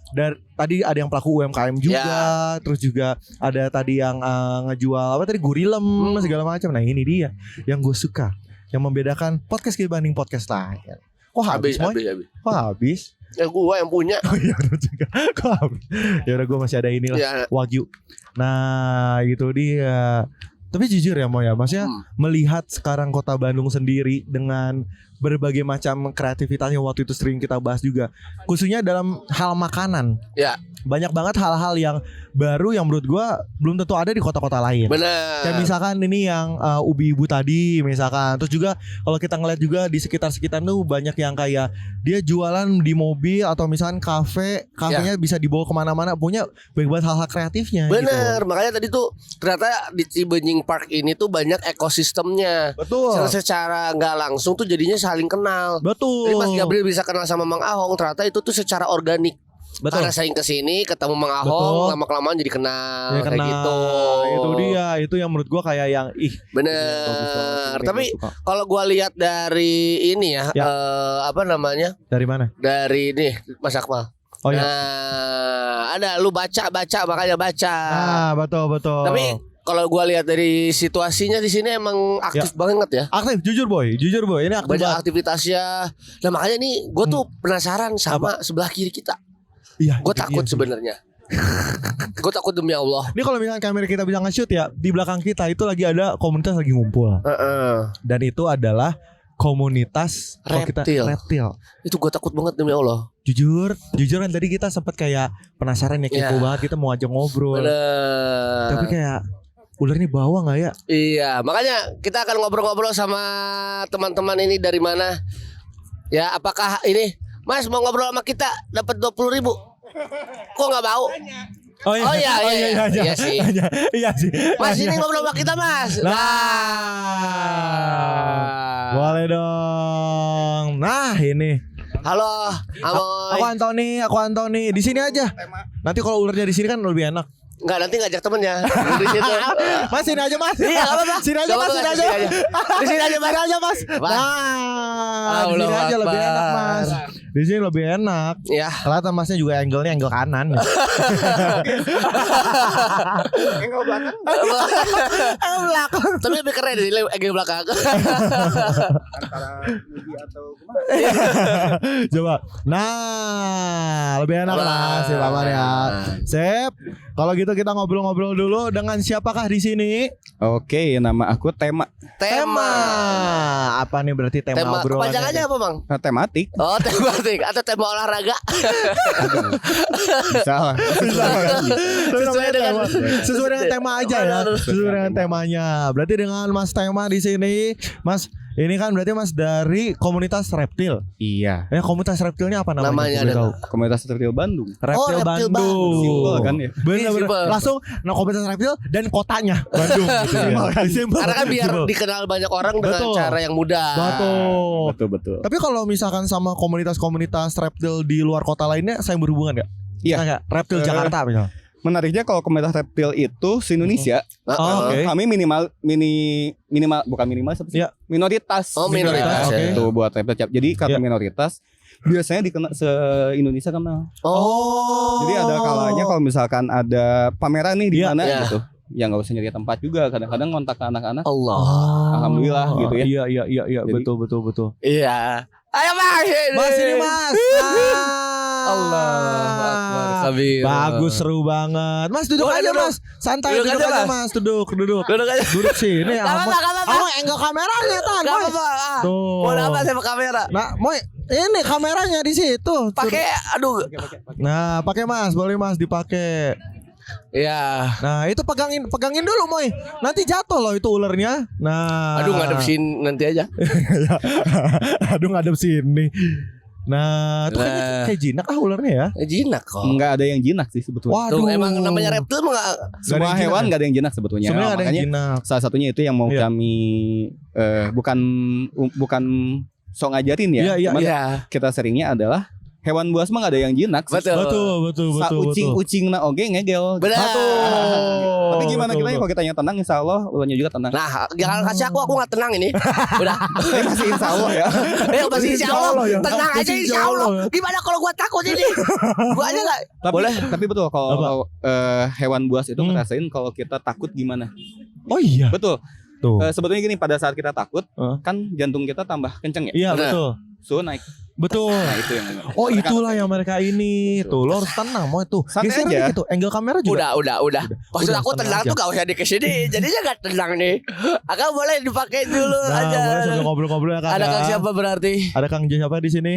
tadi ada yang pelaku UMKM juga, terus juga ada tadi yang ngejual apa tadi gurilem segala macam. Nah, ini dia yang gue suka, yang membedakan podcast dibanding podcast lain. Kok habis, Moy? Kok habis? Ya gua yang punya. Oh iya bener juga. Kok habis? Ya udah gue masih ada inilah Ya. Wagyu. Nah, gitu dia. Tapi jujur ya Moy ya, maksudnya melihat sekarang kota Bandung sendiri dengan berbagai macam kreativitasnya, waktu itu sering kita bahas juga, khususnya dalam hal makanan. Ya. Banyak banget hal-hal yang baru yang menurut gua belum tentu ada di kota-kota lain. Benar. Kayak misalkan ini yang ubi ibu tadi misalkan. Terus juga kalau kita ngeliat juga di sekitar-sekitar tuh banyak yang kayak dia jualan di mobil atau misalkan kafenya bisa dibawa kemana-mana, punya banyak banget hal-hal kreatifnya. Bener, Gitu. makanya tadi tuh ternyata di Cibenying Park ini tuh banyak ekosistemnya. Betul. Secara nggak langsung tuh jadinya saling kenal. Betul. Jadi Mas Gabriel bisa kenal sama Mang Ahong, ternyata itu tuh secara organik. Betul. Karena saing kesini ketemu Mang Betul. Ahong, lama-kelamaan jadi kenal, Ya, kayak kenal. gitu. Itu dia, itu yang menurut gua kayak yang Bener. bagus Tapi banget. kalau gua lihat dari ini ya, Ya. apa namanya? Dari mana? Dari nih Mas Akmal. Oh ya. Nah, ada lu baca makanya baca. Ah, betul. Tapi kalau gua lihat dari situasinya di sini emang aktif banget ya. aktif, jujur boy. Ini aktif Banyak banget. aktivitasnya. Nah makanya nih gue tuh penasaran sama sebelah kiri kita. Iya, Gue itu takut dia sih. sebenarnya. Gue takut demi Allah. Ini kalau misalnya kamera kita bisa nge-shoot ya, di belakang kita itu lagi ada komunitas lagi ngumpul. Dan itu adalah komunitas kalau reptil. Itu gue takut banget demi Allah. Jujur kan tadi kita sempat kayak penasaran ya, kepo banget, kita mau ajak ngobrol. Bener. Tapi kayak ular ini bawa nggak ya? Iya, makanya kita akan ngobrol-ngobrol sama teman-teman ini dari mana. Ya, apakah ini Mas mau ngobrol sama kita dapat 20.000? Kok nggak mau? Oh iya Iya sih. Iya sih. Mas ini ngobrol sama kita Mas. Boleh dong. Nah ini. Halo, Amoy. Aku Antoni. Di sini aja. Nanti kalau ularnya di sini kan lebih enak. Enggak, nanti ngajak temennya di situ. Mas sini aja mas. Iya, enggak apa-apa. Sini aja Nggak mas, apa-apa, sini aja. sini aja. Di sini aja, Mas. Sini aja mas. Apa? Nah, di sini Allahu aja lebih Akbar. enak mas. Di sini lebih enak. Ya. Kelihatan masnya juga angle-nya angle kanan. Enggak belakang. Belakang. Tapi lebih keren di angle belakang. Antara Budi atau kemana? Coba. Nah, lebih enak mas. Si Paman ya. Sip. Kalau gitu kita ngobrol-ngobrol dulu dengan siapakah di sini? Oke, nama aku Tema. Tema. Apa nih berarti tema obrolannya? Kepanjangannya apa, Bang? Tematik. Oh, tematik atau tema olahraga. Bisa lah. Sesuai dengan tema aja ya. Sesuai dengan temanya. Berarti dengan Mas Tema di sini, Mas. Ini kan berarti Mas dari komunitas reptil. Iya. Komunitas reptilnya apa namanya? Namanya Boleh tahu? Komunitas reptil Bandung. Reptil Reptil Bandung. Simpel kan ya? Bener-bener. Simpel. Langsung komunitas reptil dan kotanya Bandung gitu ya. Simpel. Karena kan biar Simpel. dikenal banyak orang dengan Betul. cara yang mudah. Betul. Betul. Tapi kalau misalkan sama komunitas-komunitas reptil di luar kota lainnya saya berhubungan nggak? Iya. Nggak? Reptil Jakarta misalnya. Menariknya kalau komunitas reptil itu se-Indonesia, Oh, oke. kami bukan minimal seperti Iya. minoritas. Oh, minoritas, oke. Itu buat reptil cap. Jadi karena Iya. minoritas biasanya dikenal se-Indonesia kenal. Oh. Jadi ada kalanya kalau misalkan ada pameran nih di Iya, mana iya. gitu. Ya nggak usah nyari tempat juga. Kadang-kadang kontak ke anak-anak. Allah. Alhamdulillah gitu ya. Iya, Jadi- betul. Iya. Ayo Mas. Mas ini Mas. Allah Akbar kabir. Bagus, seru banget. Mas duduk Boleh aja duduk. Mas. Santai Duduk duduk aja, aja Mas. Mas. Duduk. Duduk aja. Duduk sini. Gak apa-apa, gak apa-apa. Aku angle kameranya Tan. Gak Moy. apa-apa. Tuh. Mau apa sama kamera? Nah, Moy, ini kameranya di situ. Pakai aduh. Nah, pakai Mas, boleh Mas dipakai. Iya. Nah, itu pegangin dulu, Moy. Nanti jatuh loh itu ulernya. Nah. Aduh ngadepin nanti aja. Aduh ngadep sini. Nah, itu kayaknya Nah. kayak jinak ulernya ya. Jinak kok. Enggak ada yang jinak sih sebetulnya. Tuh, emang namanya reptil mah nggak- Nggak ada Semua yang hewan jinak, nggak ada yang jinak sebetulnya. Sebenarnya ada yang Makanya jinak. salah satunya itu yang mau Iya. kami bukan sok ngajarin ya. Iya, Cuman Iya. kita seringnya adalah hewan buas mah gak ada yang jinak. Betul. Sa ucing na oge ngegel. Benar. Tapi gimana kita kalau kita yang tenang insya Allah ularnya juga tenang. Nah, jangan kasih aku nggak tenang ini. Udah. Masih insya Allah ya. Masih insya Allah. ya. Tenang aja Masih insya Allah. ya. Gimana kalau gua takut ini? Gua aja nggak. Tapi betul kalau hewan buas itu ngerasain kalau kita takut gimana. Oh iya. Betul. Tuh. Sebetulnya gini pada saat kita takut Heeh. kan jantung kita tambah kenceng ya. Iya, Benar. betul. Suhu naik. Betul. Nah itu yang. Oh itulah yang mereka ini. Tuh lo harus tenang Moy tuh. Santai Geser aja. dikit tuh. Angle kamera juga. Udah. Maksud Udah, aku tenang tenang aja. tuh gak usah di kesini. Jadinya gak tenang nih. Akang boleh dipakai dulu Nah, aja. boleh sambil ngobrol-ngobrol ya Kang. Ada ya. Kang siapa berarti? Ada Kang siapa di sini?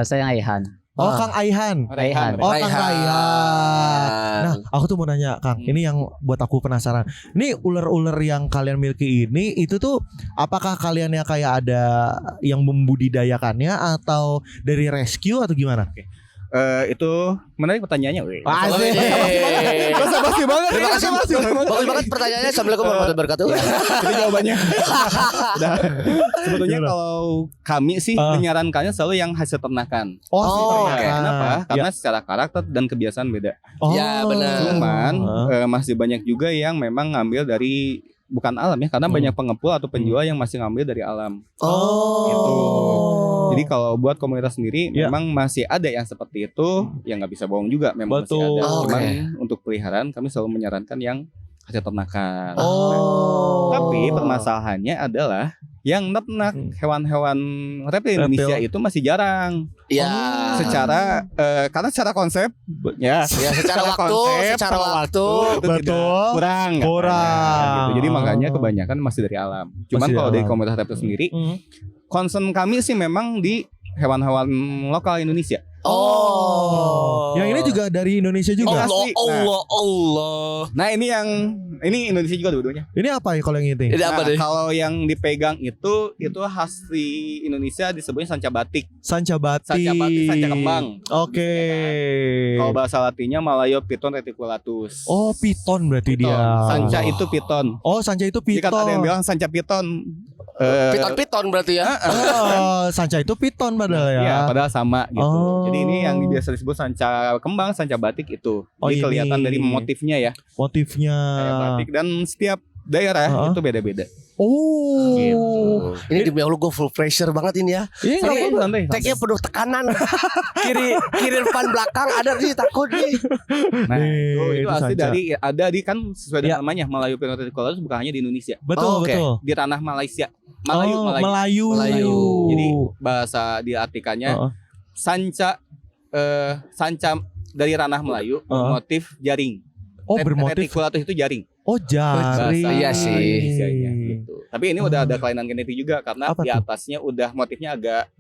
Saya Aihan. Oh, Kang Aihan. Raihan. Oh, Kang Raihan. Nah, aku tuh mau nanya, Kang. Ini yang buat aku penasaran. Ini ular-ular yang kalian miliki ini itu tuh apakah kaliannya kayak ada yang membudidayakannya atau dari rescue atau gimana? Itu menarik pertanyaannya. Weh. Asik. Basa-basi banget. Terima kasih. Bagus banget pertanyaannya. Assalamualaikum warahmatullahi wabarakatuh. Jadi jawabannya. Udah. Sebetulnya Gimana? kalau kami sih menyarankannya selalu yang hasil ternakan. Oh, Oh, ternyata. oke. Kenapa? Ya. Karena secara karakter dan kebiasaan beda. Oh. Ya, benar. Cuman masih banyak juga yang memang ngambil dari bukan alam ya, karena banyak pengepul atau penjual yang masih ngambil dari alam. Oh. Gitu. Jadi kalau buat komunitas sendiri Ya. memang masih ada yang seperti itu, yang nggak bisa bohong juga memang Betul. masih ada. Oh, Cuman oke. untuk peliharaan kami selalu menyarankan yang hasil ternakan. Oh. Tapi permasalahannya adalah yang ternak hewan-hewan reptil Indonesia itu masih jarang. Ya. Secara karena secara konsep ya, Ya secara waktu, secara waktu. itu Betul. tidak kurang. Kurang. Gitu. Jadi makanya kebanyakan masih dari alam. Cuman Masih kalau dari dari alam. komunitas reptil sendiri, Hmm. concern kami sih memang di hewan-hewan lokal Indonesia. Oh. Yang ini juga dari Indonesia juga. Allah, asli. Allah. Nah ini Indonesia juga dua-duanya. Ini apa ya kalau yang ini? Ini apa Nah, nih? kalau yang dipegang itu asli Indonesia disebutnya sanca batik. Sanca batik. Sanca batik, sanca kembang. Oke. Kalau bahasa latinnya Malayopiton reticulatus. Oh, piton berarti Piton. dia. Sanca itu piton. Oh, sanca itu Jika piton. ada yang bilang sanca piton, Piton berarti ya. Oh, sanca itu piton padahal ya. Ya, padahal sama gitu. Oh. Jadi ini yang biasa disebut sanca kembang, sanca batik itu. Oh, Jadi ini. kelihatan dari motifnya ya. Motifnya. Kayak batik dan setiap daerah itu beda-beda. Oh. Gitu. Ini demi Allah gue full pressure banget ini ya. Iya, nggak Ini apa-apa. Santai. tag-nya penuh tekanan. kiri depan belakang ada nih takut nih. Nah, itu asli sanca. dari ada di kan sesuai Ya. dengan namanya Melayu Penotical Colors bukan hanya di Indonesia. Betul, Oh, oke. betul. Di tanah Malaysia. Melayu. Jadi bahasa diartikannya sanca sanca dari ranah Melayu bermotif jaring. Oh, bermotif. Reticulatus itu jaring. Oh, jaring. Iya sih. Indonesianya, gitu. Tapi ini udah ada kelainan genetik juga karena Apa di tuh? atasnya udah motifnya agak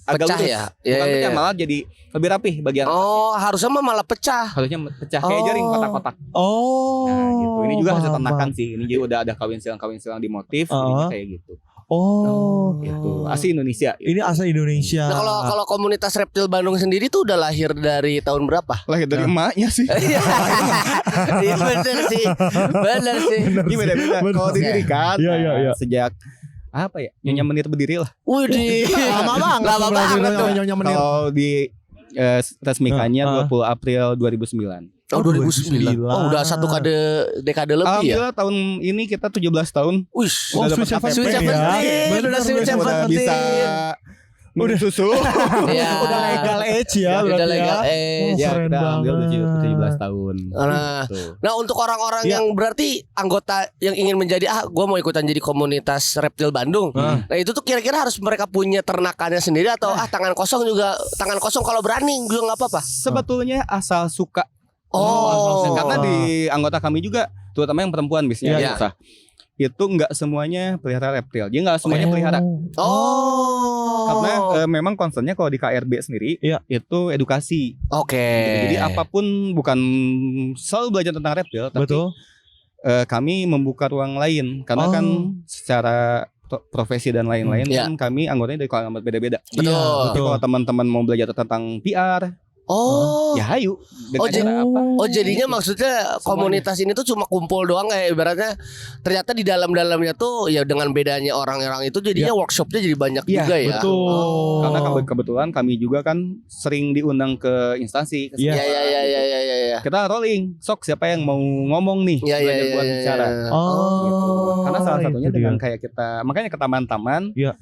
Pecah lurus. ya. Bukan Iya, pecah iya. malah jadi lebih rapih bagian atasnya. Oh, harusnya mah malah pecah. Harusnya pecah kayak jaring kotak-kotak. Oh. Nah, gitu. Ini juga hasil paham, ternakan paham. sih. Ini juga udah ada kawin-silang di motif, jadinya kayak gitu. Oh. Gitu. Asli Indonesia. Ini asal Indonesia. Nah, kalau komunitas reptil Bandung sendiri tuh udah lahir dari tahun berapa? Lahir dari emaknya sih. Iya. Iya bener sih. Bener sih. Ini beda-beda. Kalau didirikan Iya, iya, iya. sejak apa ya? Nyonya Menir berdiri lah. Widih. Lama banget. Lama banget tuh. Nyonya Menir. Kalau di resmikannya 20 April 2009. Oh 2009. Oh udah satu dekade lebih ya. Alhamdulillah tahun ini kita 17 tahun. Wih. Oh, Udah Sweet dapat Seventeen KTP ya. Bener, Bener, Sweet bener. Udah Seventeen. bisa minum susu. Iya. Udah legal age ya Udah berarti legal ya. age. Ya Keren kita ambil banget. 17 tahun. Nah, Tuh. nah untuk orang-orang Iya. yang berarti anggota yang ingin menjadi gue mau ikutan jadi komunitas reptil Bandung. Nah itu tuh kira-kira harus mereka punya ternakannya sendiri atau tangan kosong kalau berani juga nggak apa-apa. Sebetulnya asal suka. Oh. Karena di anggota kami juga terutama yang perempuan biasanya Iya. susah. Itu nggak semuanya pelihara reptil. Dia nggak semuanya pelihara. Oh. Karena memang concernnya kalau di KRB sendiri Iya. itu edukasi. Oke. Jadi apapun bukan selalu belajar tentang reptil, tapi Betul. kami membuka ruang lain karena kan secara profesi dan lain-lain Iya. kan kami anggotanya dari kalangan beda-beda. Betul. Jadi kalau teman-teman mau belajar tentang PR, Oh. ya hayu. Oh, Dengan jadi- cara apa? Oh jadinya maksudnya komunitas ini tuh cuma kumpul doang kayak ibaratnya ternyata di dalamnya tuh ya dengan bedanya orang-orang itu jadinya workshopnya jadi banyak Iya, juga ya. Betul. Oh. Karena kebetulan kami juga kan sering diundang ke instansi. Iya. Ya. Kita rolling. Sok siapa yang mau ngomong nih? Ya. Belajar buat bicara. Oh. Karena salah satunya itu dia. dengan kayak kita, makanya ke taman-taman. Iya.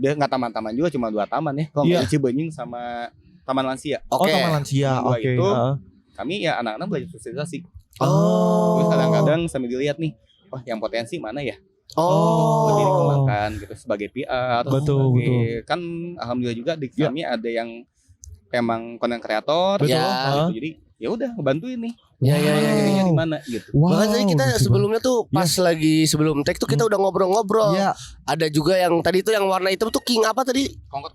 Biar nggak taman-taman juga cuma 2 taman ya. Kalau Iya. nggak di Cibenying sama Taman Lansia. Oh, Oke. Taman Lansia. Dua Oke. itu. Heeh. Kami ya anak-anak belajar sosialisasi. Oh. Terus kadang-kadang sambil dilihat nih, wah yang potensi mana ya? Oh. Lebih dikembangkan gitu sebagai PR. Betul, sebagai, kan alhamdulillah juga di Ya. kami ada yang emang konten kreator. Betul. Ya. Gitu. Jadi ya udah ngebantuin nih. Ya. Jadinya di mana gitu. Wow. Bahkan tadi kita lucu sebelumnya tuh pas lagi sebelum take tuh kita udah ngobrol-ngobrol. banget. Iya. Ada juga yang tadi tuh yang warna hitam tuh king apa tadi?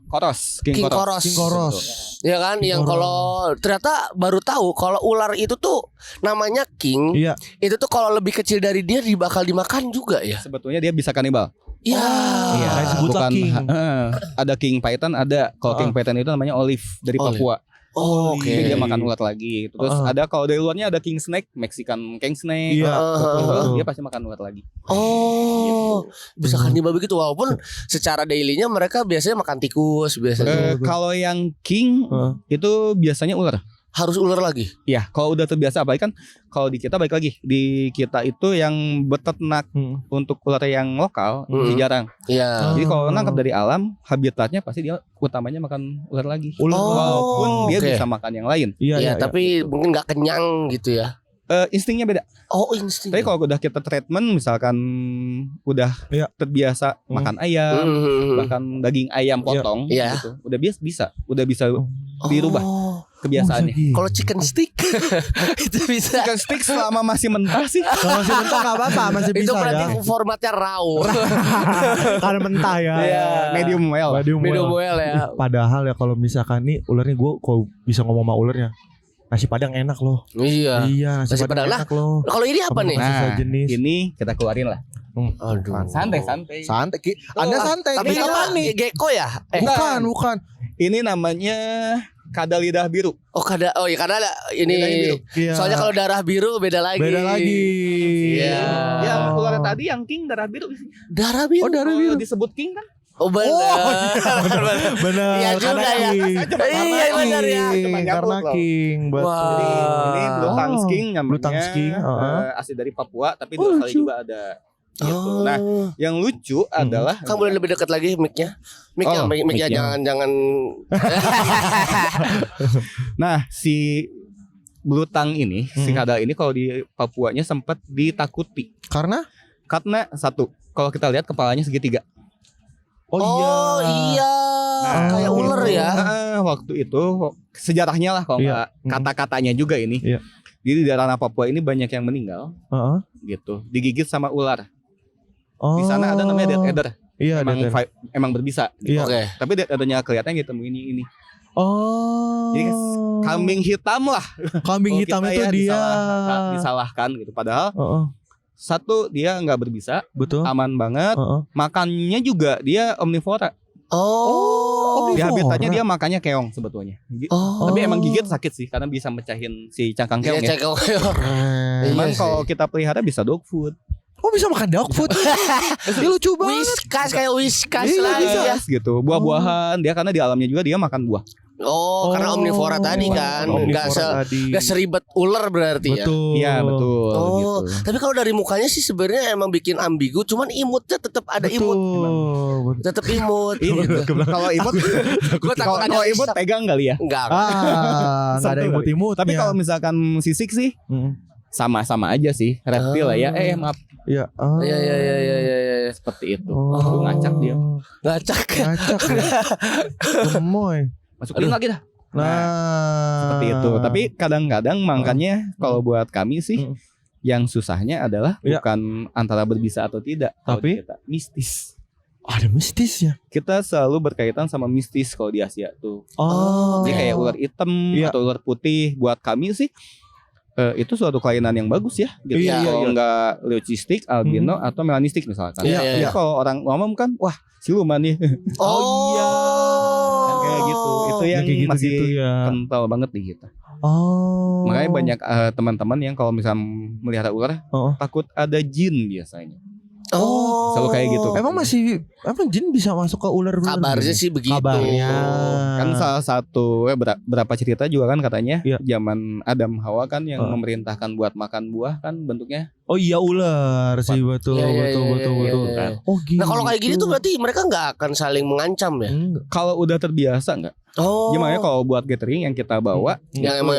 Koros, King Koros. King Koros. Ya kan King yang Koros. kalau ternyata baru tahu kalau ular itu tuh namanya king. Iya. Itu tuh kalau lebih kecil dari dia bakal dimakan juga ya. Sebetulnya dia bisa kanibal. Iya. Iya. Disebutlah king. Ada king python, ada kalau king python itu namanya olive dari Olive. Papua. Oh, oke. Jadi dia makan ulat lagi. Terus ada kalau dari luarnya ada king snake, Mexican king snake. Iya. Terus betul. dia pasti makan ulat lagi. Oh, bisa kanibal begitu walaupun secara dailynya mereka biasanya makan tikus biasanya. Kalau yang king itu biasanya ular. Harus ular lagi. Ya, kalau udah terbiasa apalagi kan kalau di kita balik lagi di kita itu yang beternak untuk ular yang lokal masih jarang. Iya. Jadi kalau nangkap dari alam habitatnya pasti dia utamanya makan ular lagi. Ular. Walaupun dia oke. bisa makan yang lain. Iya, Iya, iya, tapi mungkin nggak kenyang gitu ya. Instingnya beda. Oh, insting. Tapi kalau udah kita treatment misalkan udah Iya. terbiasa makan ayam, bahkan daging ayam potong Iya. gitu. Udah udah bisa dirubah kebiasaannya. Kalau chicken stick itu bisa. Chicken stick selama masih mentah sih. Kalau masih mentah nggak apa-apa, masih Itu bisa berarti ya. formatnya raw. Karena mentah ya. Iya. Medium well. Medium well ya. Padahal ya kalau misalkan nih ularnya gue kalau bisa ngomong sama ularnya nasi padang enak loh. Iya. Iya nasi, Nasi padang padang. enak loh. Kalau ini apa nih? Nah, jenis. Ini kita keluarin lah. Aduh. Santai. Santai Anda santai. Tapi Ini apa apa nih? Gecko ya? Bukan. Ini namanya Kada lidah biru. Oh iya karena ada Lidah biru. ini. Soalnya kalau darah biru beda lagi. beda lagi. Iya. Yang ular tadi yang king darah biru isinya. Darah biru. Oh, darah biru. Kalau disebut king kan? Oh benar. Benar. Iya juga karena ya. king. Iya benar ya. Cuma nyambut Karena loh. king. Betul. Wah. Jadi ini Blue Tongue King namanya. Blue Tongue King, Asli dari Papua tapi Oh, di Australia lucu. juga ada. Gitu. Oh. Nah, yang lucu adalah Kamu boleh lebih dekat lagi mic-nya. Oh, Mic-nya mic-nya. jangan. nah, si Blue Tongue ini, si kadal ini kalau di Papuanya sempat ditakuti Karena karena satu, kalau kita lihat kepalanya segitiga. Oh iya. Nah, Kayak ular ya. Waktu itu sejarahnya lah kalau Iya. nggak kata-katanya juga ini. Iya. Jadi di daerah Papua ini banyak yang meninggal Heeh. gitu, digigit sama ular. Oh. Di sana ada namanya dead adder. Iya, Emang Dead Adder. emang berbisa. Gitu. Iya. Oke. Tapi dead addernya kelihatan gitu ini. Oh. Jadi kambing hitam lah. Kambing Kalau hitam kita itu ya dia. disalahkan gitu. Padahal Heeh. satu dia nggak berbisa, Betul. aman banget. Heeh. Makannya juga dia omnivora. Oh. Di Omnivora. habitatnya dia makannya keong sebetulnya. Oh. Tapi emang gigit sakit sih karena bisa mecahin si cangkang keong Iya, ya. cek Cuman Iya kalau sih. kita pelihara bisa dog food. Oh, bisa makan dog food. Dia lucu banget. Whiskas kayak whiskas Iya, lagi bisa. ya. Gitu. Buah-buahan dia karena di alamnya juga dia makan buah. Oh, karena omnivora tadi kan. Omnivora Enggak tadi. seribet ular berarti ya. Betul. Iya betul Oh, gitu. tapi kalau dari mukanya sih sebenarnya emang bikin ambigu, cuman imutnya tetap ada imut. Betul. Tetap imut. Kalau imut Gua takut ada kalau imut isap. pegang kali ya. Enggak. Nggak ada Satu imut-imut. Tapi kalau misalkan sisik sih sama-sama aja sih reptil lah ya. Maaf Iya. Oh. Iya. seperti itu. Oh. Ngacak dia. Ngacak. Ngacak ya. Gemoy. Masukin lagi dah. Nah, Seperti itu. Tapi kadang-kadang makanya kalau buat kami sih Hmm. yang susahnya adalah Iya. bukan antara berbisa atau tidak. Kalau Tapi? di kita mistis. ada mistisnya. Kita selalu berkaitan sama mistis kalau di Asia tuh. Oh. Jadi kayak ular hitam Iya. atau ular putih. Buat kami sih itu suatu kelainan yang bagus ya. Gitu. Iya, Kalau iya. nggak leucistik, albino atau melanistik misalkan. Iya, Jadi iya. kalau orang ngomong kan, wah siluman nih. Oh iya. Kan kayak gitu. Itu yang kayak gitu, masih ya. kental banget di kita. Oh. Makanya banyak teman-teman yang kalau misalnya melihara ular Oh. takut ada jin biasanya. Oh. Selalu kayak gitu. Emang jin bisa masuk ke ular-ular? Kabarnya sih begitu. Kabarnya. Kan salah satu berapa cerita juga kan katanya Iya. zaman Adam Hawa kan yang Heeh. memerintahkan buat makan buah kan bentuknya. Oh iya, ular sih, betul, Iya, iya, betul, iya, betul, iya, betul. iya. Oh gitu. Nah kalau kayak gini tuh berarti mereka nggak akan saling mengancam ya? Enggak. Kalau udah terbiasa enggak? Oh. Gimana kalau buat gathering yang kita bawa Yang itu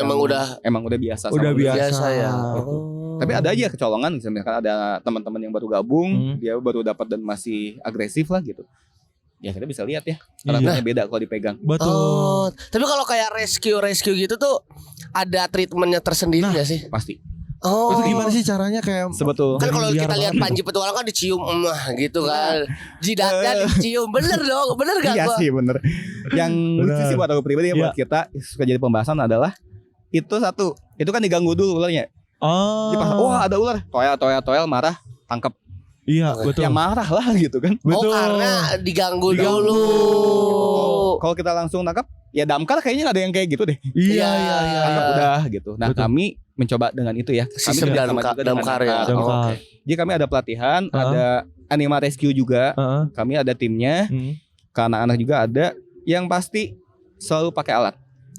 emang udah biasa Udah sama biasa. ya. Gitu. Oh. Tapi ada aja kecolongan misalkan ada teman-teman yang baru gabung, dia baru dapat dan masih agresif lah gitu. Ya kita bisa lihat ya. Karakternya beda kalau dipegang. Betul. Oh, tapi kalau kayak rescue gitu tuh ada treatmentnya tersendiri nggak sih? Pasti. Oh, Itu gimana sih caranya kayak Sebetulnya Kan kalau Biar kita lihat banget. Panji Petualang kan dicium gitu kan. Jidatnya dicium. Bener dong, bener gak Iya gua? sih bener. Yang lucu sih buat aku pribadi ya, buat kita suka jadi pembahasan adalah itu satu. Itu kan diganggu dulu ularnya. Oh. Jadi pas, wah ada ular. Toel marah, tangkap. Iya, betul. Ya marah lah gitu kan. Oh Betul. karena diganggu dulu. Kalau kita langsung tangkap, ya damkar kayaknya ada yang kayak gitu deh. Iya, iya, iya. Tangkap udah gitu. Nah Betul. kami mencoba dengan itu ya. Kami Sistem kerjasama juga dengan damkar ya. damkar. Oh, Damkar. oke. Jadi kami ada pelatihan, ada animal rescue juga. Heeh. Kami ada timnya. Ke anak-anak juga ada. Yang pasti selalu pakai alat.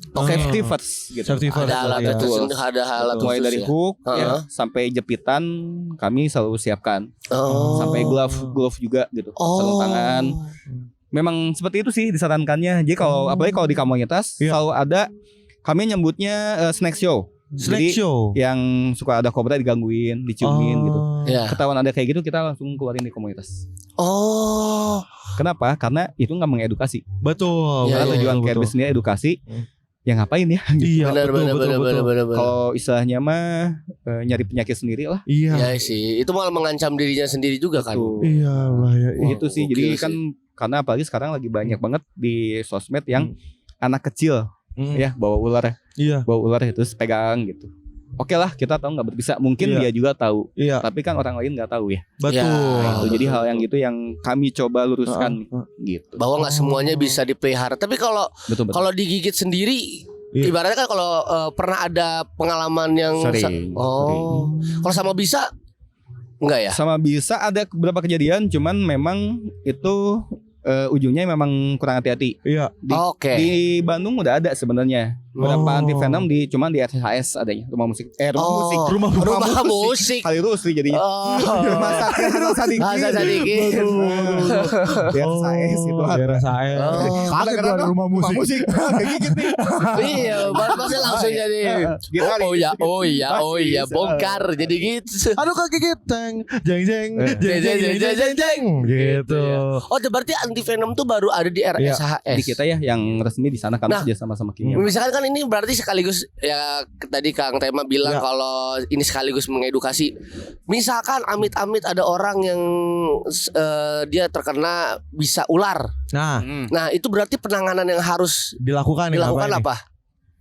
Oke. Safety first gitu. Safety first. Ada alat ya. itu ada alat Mulai khusus dari ya. hook Heeh. ya, sampai jepitan kami selalu siapkan. Oh. Sampai glove juga gitu. Sarung tangan. Memang seperti itu sih disarankannya. Jadi kalau apalagi kalau di komunitas Iya. selalu ada, kami nyebutnya snack show. Snack Jadi show. yang suka ada kobra digangguin, diciumin gitu. Ya. Ketahuan ada kayak gitu kita langsung keluarin di komunitas. Oh. Kenapa? Karena itu nggak mengedukasi. Betul. Iya, Karena iya, tujuan betul, KRB betul. sendiri edukasi. Hmm. Ya ngapain ya? Iya, Benar betul, benar betul, benar betul. benar. Kalau istilahnya mah nyari penyakit sendiri lah. Iya. Ya sih, itu malah mengancam dirinya sendiri juga kan. Tuh. Iya, bahaya. Wah, Itu sih. gokil Jadi sih. kan karena apalagi sekarang lagi banyak banget di sosmed yang anak kecil ya bawa ular Iya. itu pegang gitu. oke lah kita tahu nggak berbisa, mungkin Iya. dia juga tahu, Iya, tapi kan orang lain nggak tahu ya. betul. Ya, Itu jadi hal yang gitu yang kami coba luruskan gitu. Bahwa nggak semuanya bisa dipelihara. Tapi kalau Betul betul. kalau digigit sendiri, Iya. ibaratnya kan kalau pernah ada pengalaman yang Sering. kalau sama bisa enggak ya? Sama bisa ada beberapa kejadian, cuman memang itu ujungnya memang kurang hati-hati. Iya. Oke. Di Bandung udah ada sebenarnya beberapa Oh. anti venom cuman di RSHS adanya, rumah musik. Rumah Rumah musik. Kali Rusli jadinya. Oh. Rumah sakit Hasan Sadikin. Hasan Sadikin. Di RSHS itu ada. Daerah saya. Oh. Kaget gua ada rumah musik. Kegigit nih. Iya, masa langsung jadi. Gitaris. Oh iya, bongkar jadi gitu. Aduh kegigit teng, jeng jeng, Jeng, jeng, jeng, jeng, jeng, jeng. gitu. Oh, berarti anti venom tuh baru ada di RSHS. Di kita ya yang resmi di sana kami Nah. kerja sama kimia. Misalkan kan ini berarti sekaligus ya tadi Kang Tema bilang Ya. kalau ini sekaligus mengedukasi. Misalkan amit-amit ada orang yang dia terkena bisa ular. Nah, Nah, itu berarti penanganan yang harus dilakukan nih, dilakukan ngapain nih? apa?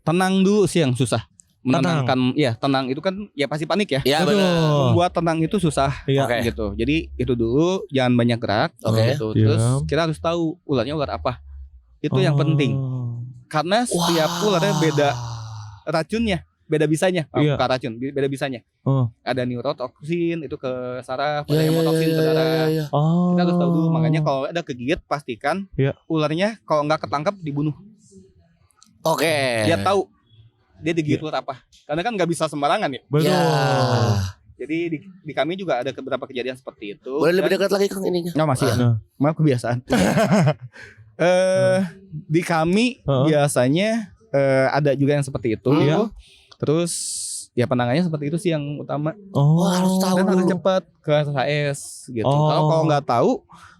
Tenang dulu sih yang susah. Menenangkan, ya tenang itu kan ya pasti panik ya. Ya Betul. benar. Buat tenang itu susah. Iya. Oke. Gitu. Jadi itu dulu jangan banyak gerak. Oke. Gitu. Terus Diam. kita harus tahu ularnya ular apa. Itu yang penting. Oh. Karena setiap ularnya beda racunnya, beda bisanya. Iya. Bukan racun, beda bisanya. Oh. Ada neurotoksin itu ke saraf, ada Ya, ya, hemotoksin ke darah. ya. Oh. Kita harus tahu dulu. Makanya kalau ada kegigit pastikan Iya. ularnya kalau nggak ketangkap dibunuh. Oke. Dia tahu dia digigit ular apa. Karena kan nggak bisa sembarangan ya. Betul. Ya. Jadi di kami juga ada beberapa kejadian seperti itu. Boleh lebih Dan- dekat lagi Kang ininya. Nggak masih ya. Nah. Maaf kebiasaan. Di kami Heeh. biasanya ada juga yang seperti itu. Iya. Terus ya penanganannya seperti itu sih yang utama. Oh. Wah, harus tahu Dan harus dulu. cepat ke RSHS gitu. Oh. Kalau nggak tahu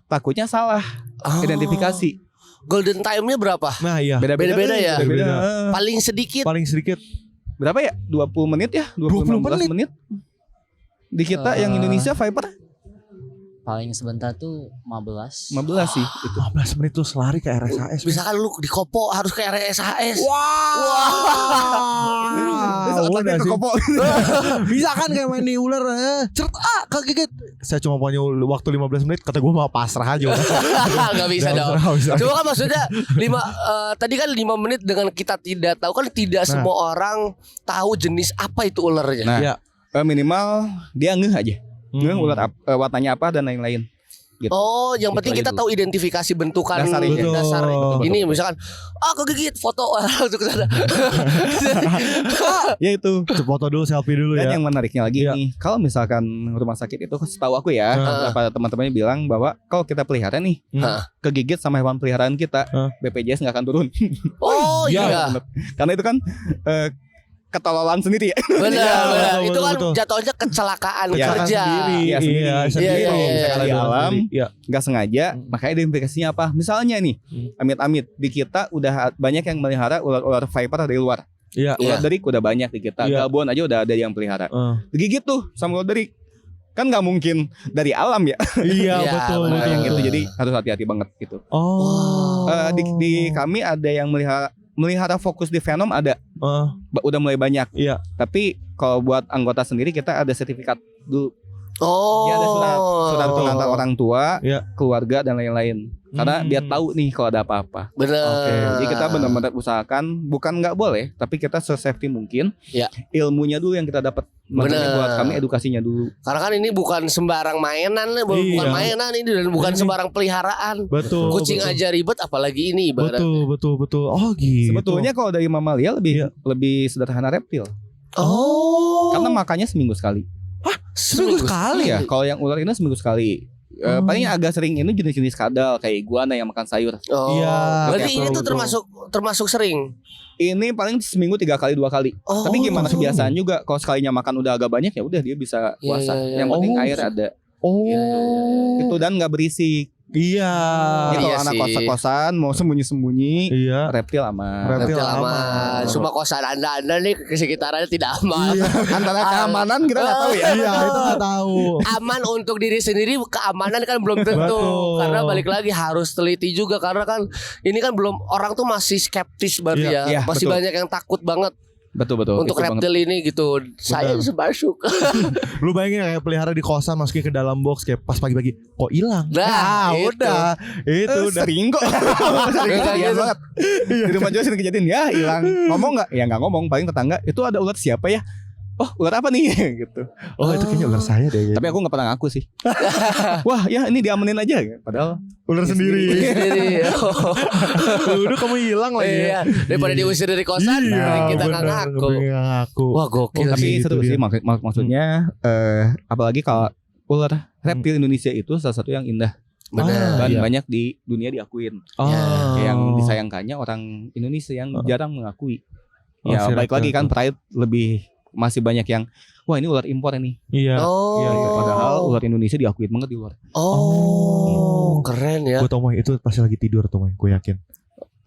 takutnya salah Oh. identifikasi. Golden time-nya berapa? Nah, iya. Beda-beda ya? Beda-beda. Paling sedikit. Paling sedikit Berapa ya? 20 menit ya? 20 15 menit. Di kita yang Indonesia Viper Paling sebentar tuh 15. 15 sih itu. 15 menit tuh selari ke RSHS. Misalkan lu di Kopo harus ke RSHS. Udah sih. Bisa kan kayak main di ular cert kegigit. Saya cuma punya waktu 15 menit. Kata gue mah pasrah aja udah. Nggak bisa dong. Nggak bisa. Cuma kan maksudnya tadi kan 5 menit dengan kita tidak tahu kan tidak Nah. semua orang tahu jenis apa itu ularnya. Nah, Iya. Minimal dia ngeh aja. Ngeh ular warnanya apa dan lain-lain. Gitu. Oh, yang Itu penting aja kita dulu. tahu identifikasi bentukan Dasarnya. dasar. Betul. Ini misalkan kegigit foto langsung ke sana. Ya itu. Foto dulu, selfie dulu Dan ya. yang menariknya lagi Iya. nih, kalau misalkan rumah sakit itu setahu aku ya, Heeh. beberapa teman-temannya bilang bahwa kalau kita pelihara nih, Heeh. kegigit sama hewan peliharaan kita, Heeh. BPJS nggak akan turun. Oh iya. Bener. Karena itu kan ketololan sendiri ya. Benar, Iya, benar. betul, Itu kan betul. jatuhnya kecelakaan Iya, kerja. Sendiri. Iya, sendiri. Iya, sendiri. Iya, iya, iya. Sekali Di alam. Iya. Nggak sengaja, makanya identifikasinya apa? Misalnya nih, amit-amit di kita udah banyak yang melihara ular-ular viper dari luar. Iya. Iya. Ular derik udah banyak di kita. Iya. Gabon aja udah ada yang pelihara. Digigit tuh sama ular derik. Kan nggak mungkin dari alam ya. Iya, Iya, betul, benar. betul. yang gitu. betul. Jadi harus hati-hati banget gitu. Oh. Di kami ada yang melihara fokus di venom ada. Udah mulai banyak. Iya. Tapi kalau buat anggota sendiri kita ada sertifikat dulu. Oh. Dia ada surat pengantar orang tua, Iya. keluarga dan lain-lain. Karena dia tahu nih kalau ada apa-apa. Benar. Oke, jadi kita benar-benar usahakan bukan nggak boleh, tapi kita se-safety mungkin. Ya. Ilmunya dulu yang kita dapat. Makanya Bener. buat kami edukasinya dulu. Karena kan ini bukan sembarang mainan, bukan Iya. mainan ini dan bukan Ini. sembarang peliharaan. Betul. Kucing betul. aja ribet apalagi ini ibarat. Betul. Oh gitu. Sebetulnya kalau dari mamalia Iya. lebih sederhana reptil. Oh. Karena makannya seminggu sekali. seminggu sekali Ya, kalau yang ular ini seminggu sekali. Paling agak sering ini jenis-jenis kadal kayak iguana yang makan sayur. Oh. Iya, Berarti betul, ini tuh betul. termasuk sering. Ini paling seminggu 3 kali 2 kali. Oh. Tapi gimana kebiasaan juga. Kalau sekalinya makan udah agak banyak ya udah dia bisa Iya, puasa. iya, iya. Yang penting Oh. air ada. Oh. Itu dan nggak berisik. Iya. Jadi kalau Iya anak sih. kos-kosan mau sembunyi-sembunyi, Iya. reptil aman. Reptil Reptil aman. aman. Cuma kosan anda nih ke sekitarannya tidak aman. Antara keamanan kita nggak tahu ya. Iya, itu nggak tahu. Aman untuk diri sendiri, keamanan kan belum tentu. Betul. Karena balik lagi harus teliti juga karena kan ini kan belum orang tuh masih skeptis berarti Iya, ya. iya, Masih betul. banyak yang takut banget. Betul. untuk Itu banget. reptil ini gitu. Saya bisa masuk. Lu bayangin kayak pelihara di kosan masukin ke dalam box kayak pas pagi-pagi kok hilang. Nah, itu. udah. Itu udah. Sering kok. Sering Kayak kejadian gitu. banget. Di rumah juga sering kejadian ya hilang. Ngomong nggak? Ya nggak ngomong. Paling tetangga itu ada ular siapa ya? Oh ular apa nih gitu. Oh, itu kayaknya ular saya deh. Tapi aku nggak pernah ngaku sih. Wah ya ini diamenin aja. Padahal ular sendiri. Sendiri. Udah kamu hilang lagi. Iya, daripada diusir dari kosan, kita nggak ngaku. ngaku. Wah, gokil tapi sih. seru itu sih dia. maksudnya apalagi kalau ular reptil Indonesia itu salah satu yang indah Benar. dan iya. banyak di dunia diakuin. Oh. Yang disayangkannya orang Indonesia yang jarang mengakui. Oh, Ya si baik reptil lagi kan itu. pride lebih masih banyak yang wah ini ular impor ini. Iya. Oh. Iya, gitu. Padahal ular Indonesia diakuin banget di luar. Oh, keren ya. Gue tau Moy itu pasti lagi tidur tuh Moy, gue yakin.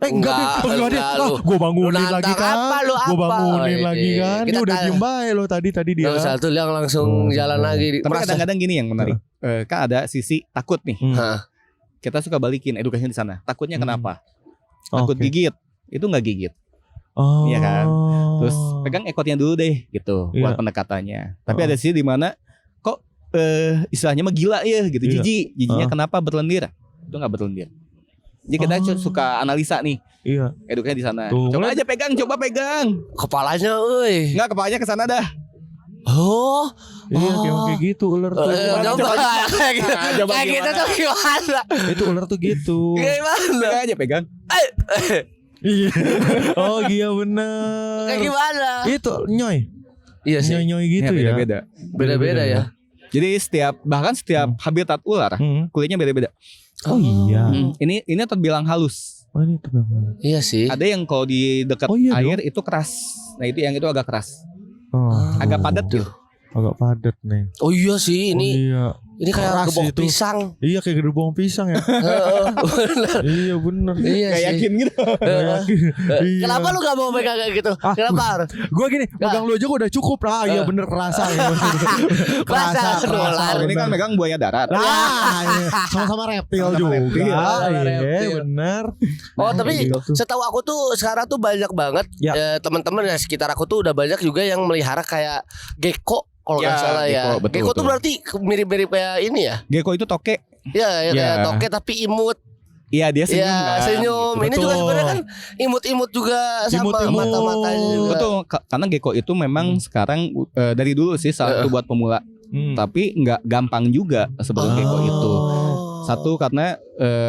Enggak, enggak, lu. Gue bangunin Lu lagi nantang kan. apa, lu Gue apa? bangunin Oh, lagi ini. kan. Kita Dia udah tanya. diem baik lo tadi dia. Nggak usah tuh, dia langsung Oh, jalan benar. lagi. Tapi Merasa. kadang-kadang gini yang menarik. Kan ada sisi takut nih. Hah. Kita suka balikin edukasinya di sana. Takutnya Hmm. kenapa? Takut Oke. gigit. Itu nggak gigit. Oh. Iya kan? Terus pegang ekotnya dulu deh gitu Iya. buat pendekatannya. Tapi Oh. ada sisi di mana kok istilahnya mah gila ya gitu. Iya. Jijinya kenapa berlendir? Itu nggak berlendir. Jadi kita suka analisa nih Iya. edukasinya di sana. Tuh, Coba kan? aja pegang, coba pegang. Kepalanya, euy. Enggak kepalanya ke sana dah. Oh. Iya Oh. kayak gitu ular tuh. Coba kayak gitu. Coba Kayak gitu gimana? tuh gimana? Itu ular tuh gitu. Gimana? Pegang aja pegang. Iya. Oh iya bener. Kayak gimana? Itu nyoy. Iya sih. Nyoy gitu ya. beda-beda. Beda-beda ya. Jadi bahkan setiap habitat ular Hmm. kulitnya beda-beda. Oh iya. Ini terbilang halus. Oh ini tuh bang. Iya sih. Ada yang kalau di dekat Oh, iya air itu keras. Nah itu yang itu agak keras, Oh. agak padat Aduh. gitu. Agak padat nih. Oh iya sih, Oh, ini iya. kayak keras gebok itu. pisang. Iya kayak gerbong pisang ya. Heeh, bener. Iya bener. Iya Gak sih. yakin gitu. Nggak yakin. Iya. Kenapa lu gak mau pegang kayak gitu? Ah, Kenapa? Gue gini, pegang lu aja gue udah cukup lah. Iya bener kerasa ya. Kerasa, nular. Ini kan megang buaya darat. Lah, iya. sama-sama reptil Sama-sama juga. reptil. Sama Iya, reptil. bener. Oh tapi Gitu. setahu aku tuh sekarang tuh banyak banget Ya. teman-teman ya sekitar aku tuh udah banyak juga yang melihara kayak gecko kalau nggak Ya, salah ya. gecko, betul, Gecko tuh betul. berarti mirip-mirip kayak ini ya. Gecko itu toke. Ya, ya kayak Ya. toke tapi imut. Iya dia senyum. Iya kan, senyum. gitu. Ini juga Betul. sebenarnya kan imut-imut juga sama Imut-imut. mata-matanya juga. Betul, karena gecko itu memang sekarang dari dulu sih salah satu buat pemula, tapi nggak gampang juga sebelum gecko itu. Satu karena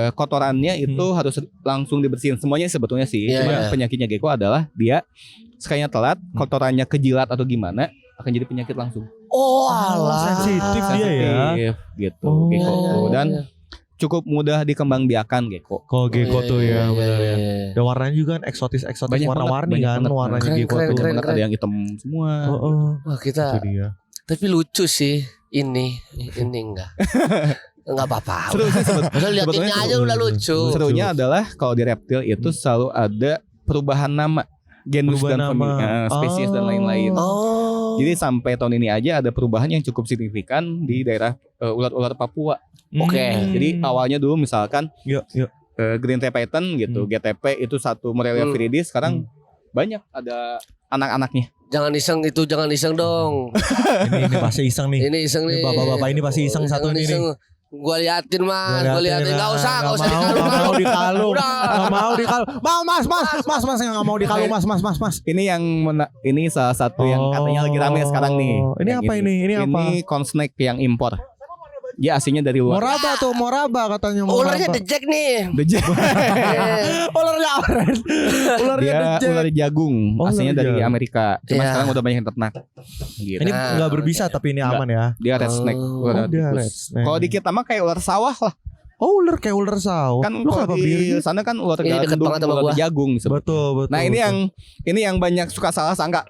kotorannya itu harus langsung dibersihin semuanya sebetulnya sih. Iya, Cuma iya. penyakitnya gecko adalah dia sekalinya telat, kotorannya kejilat atau gimana akan jadi penyakit langsung. Oh alah. sensitif dia ya. Sensitif, gitu Oh, gecko iya, tuh. iya, Dan iya. cukup mudah dikembangbiakan gecko. Kalau gecko Iya, tuh iya, ya iya, bener ya. iya. Dan warnanya juga kan eksotis Banyak warna-warni banget, kan banyak banget. warnanya Keren, gecko keren, tuh. keren. Ada yang hitam semua. Oh, Wah itu kita. dia. Tapi lucu sih ini enggak. Enggak apa-apa. Seru sih Padahal lihat ini sebetulnya aja udah lucu. Serunya adalah kalau di reptil itu selalu ada perubahan nama, genus Perubahan dan famili- nama. spesies dan lain-lain. Oh. Jadi sampai tahun ini aja ada perubahan yang cukup signifikan di daerah ular-ular Papua. Oke. Jadi awalnya dulu misalkan Yuk, yuk. Green Tea Python gitu, GTP itu satu Morelia Hmm. viridis, sekarang banyak ada anak-anaknya. Jangan iseng dong. Ini pasti iseng nih. Ini iseng nih. Bapak-bapak ini pasti iseng satu Jangan ini nih. Gua liatin mas, Gua gua liatin. liatin, Gak usah nggak mau dikalung. Nggak mau dikalung. Mau mas nggak mau dikalung mas. Ini yang ini salah satu yang katanya lagi rame sekarang nih. Ini Yang apa ini? Ini apa? Ini corn snake yang impor. Ya aslinya dari luar. Moraba katanya Ularnya The Jack nih. The Jack. Ularnya oren. Ularnya Dia The Jack. ular jagung, Oh, aslinya ular dari jagung. Amerika. Cuma Iya. sekarang udah banyak yang ternak. Gitu. Ini Nah. nggak berbisa tapi ini aman ya. Dia red snake, Oh, ular dia tikus. red snake. Kalau di kita mah kayak ular sawah lah. Oh ular kayak ular sawah. Kan Lu kalau kenapa di berdiri? sana kan ular Ini deket gandum, banget sama ular gua. jagung. Betul. Nah ini yang banyak suka salah sangka.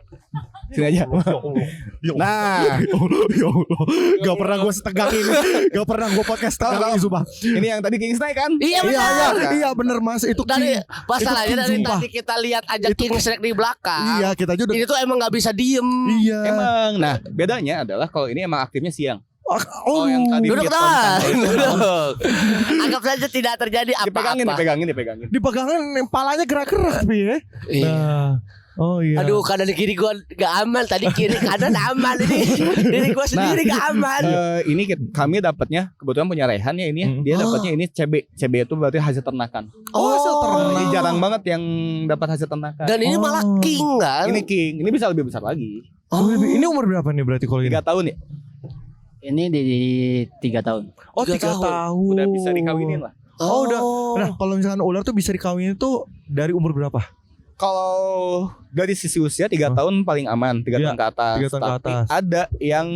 Sini aja. Nah, Ya Allah. Gak pernah gue setegang ini. Gak pernah gue podcast setegang ini sumpah. ini yang tadi King Snake kan? Iya benar. Iya bener mas. Itu Dari king. masalahnya Itu dari sumpah. tadi kita lihat aja King Snake di belakang. Iya kita aja udah. Ini tuh emang nggak bisa diem. Iya. Emang. Nah, bedanya adalah kalau ini emang aktifnya siang. Oh yang tadi Duduk Vietnam teman. kan. Duduk. Anggap saja tidak terjadi Dipegangin, apa-apa. dipegangin. dipegangin palanya gerak-gerak tapi ya. Iya. Nah, Oh iya. Aduh, kanan kiri gua gak aman. Tadi kiri kanan aman ini. Diri gua sendiri gak aman. Ini kami dapatnya kebetulan punya Rehan ya ini ya. Dia dapatnya ini CB. CB itu berarti hasil ternakan. hasil Ini jarang banget yang dapat hasil ternakan. Dan ini malah king kan? Ini king. Ini bisa lebih besar lagi. Ini umur berapa nih berarti kalau ini? 3 tahun ya. Ini di 3 tahun. Oh 3 tahun. Udah bisa dikawinin lah. Oh udah. Nah kalau misalkan ular tuh bisa dikawinin tuh dari umur berapa? Kalau dari sisi usia 3 tahun paling aman, 3 tahun ke atas. 3 tahun ke Tapi atas. ada yang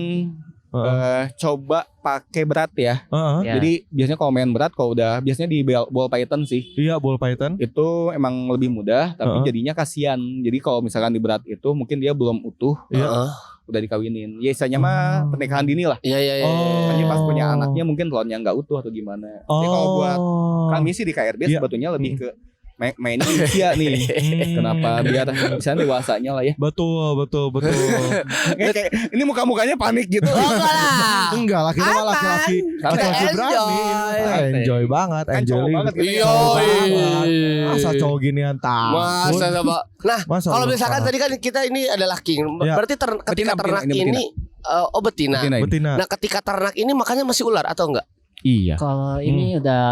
coba pakai berat ya. Ya. Jadi biasanya kalau main berat, kalau udah biasanya di ball python sih. Iya ball python. Itu emang lebih mudah, tapi jadinya kasihan. Jadi kalau misalkan di berat itu mungkin dia belum utuh, udah dikawinin. Ya istilahnya mah pernikahan dini lah. Iya. Kan dia pas punya anaknya mungkin telurnya nggak utuh atau gimana. Jadi kalau buat kami sih di KRB sebetulnya lebih ke mainnya usia nih. Kenapa biar misalnya dewasanya lah ya. Betul. Kayak ini muka-mukanya panik gitu. Enggak lah kita mah laki-laki. Kita Laki berani. Enjoy banget, Kan cowok banget gitu. Iya. Masa cowok ginian takut. Masa sama. Nah, Masa kalau lupa. misalkan tadi kan kita ini adalah king. Ya. Berarti ketika ternak ini betina. Betina. Nah, ketika ternak ini makanya masih ular atau enggak? Iya. Kalau ini udah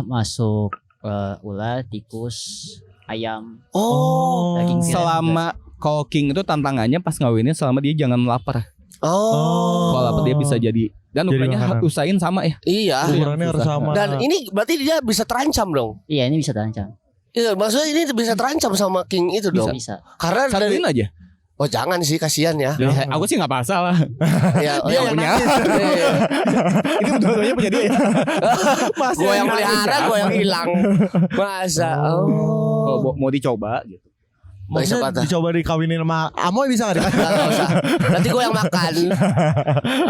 masuk ular, tikus, ayam, daging tiran Selama kalau king itu tantangannya pas ngawinin selama dia jangan lapar. Kalau lapar dia bisa jadi dan Jadi ukurannya makanan. usahain sama ya. Iya. Ukurannya harus sama. Dan ini berarti dia bisa terancam dong. Iya, ini bisa terancam. Iya, maksudnya ini bisa terancam sama king itu dong. Bisa. Karena dari Satuin aja. jangan sih, kasihan ya. Aku sih nggak masalah. Ya, Dia yang punya. Ini betul-betulnya punya dia ya. Gue yang pelihara, gue yang hilang. Masa? Kalau mau dicoba gitu. Maksudnya dicoba dikawinin sama Amoy bisa gak dikawinin? Nggak usah. Nanti gue yang makan.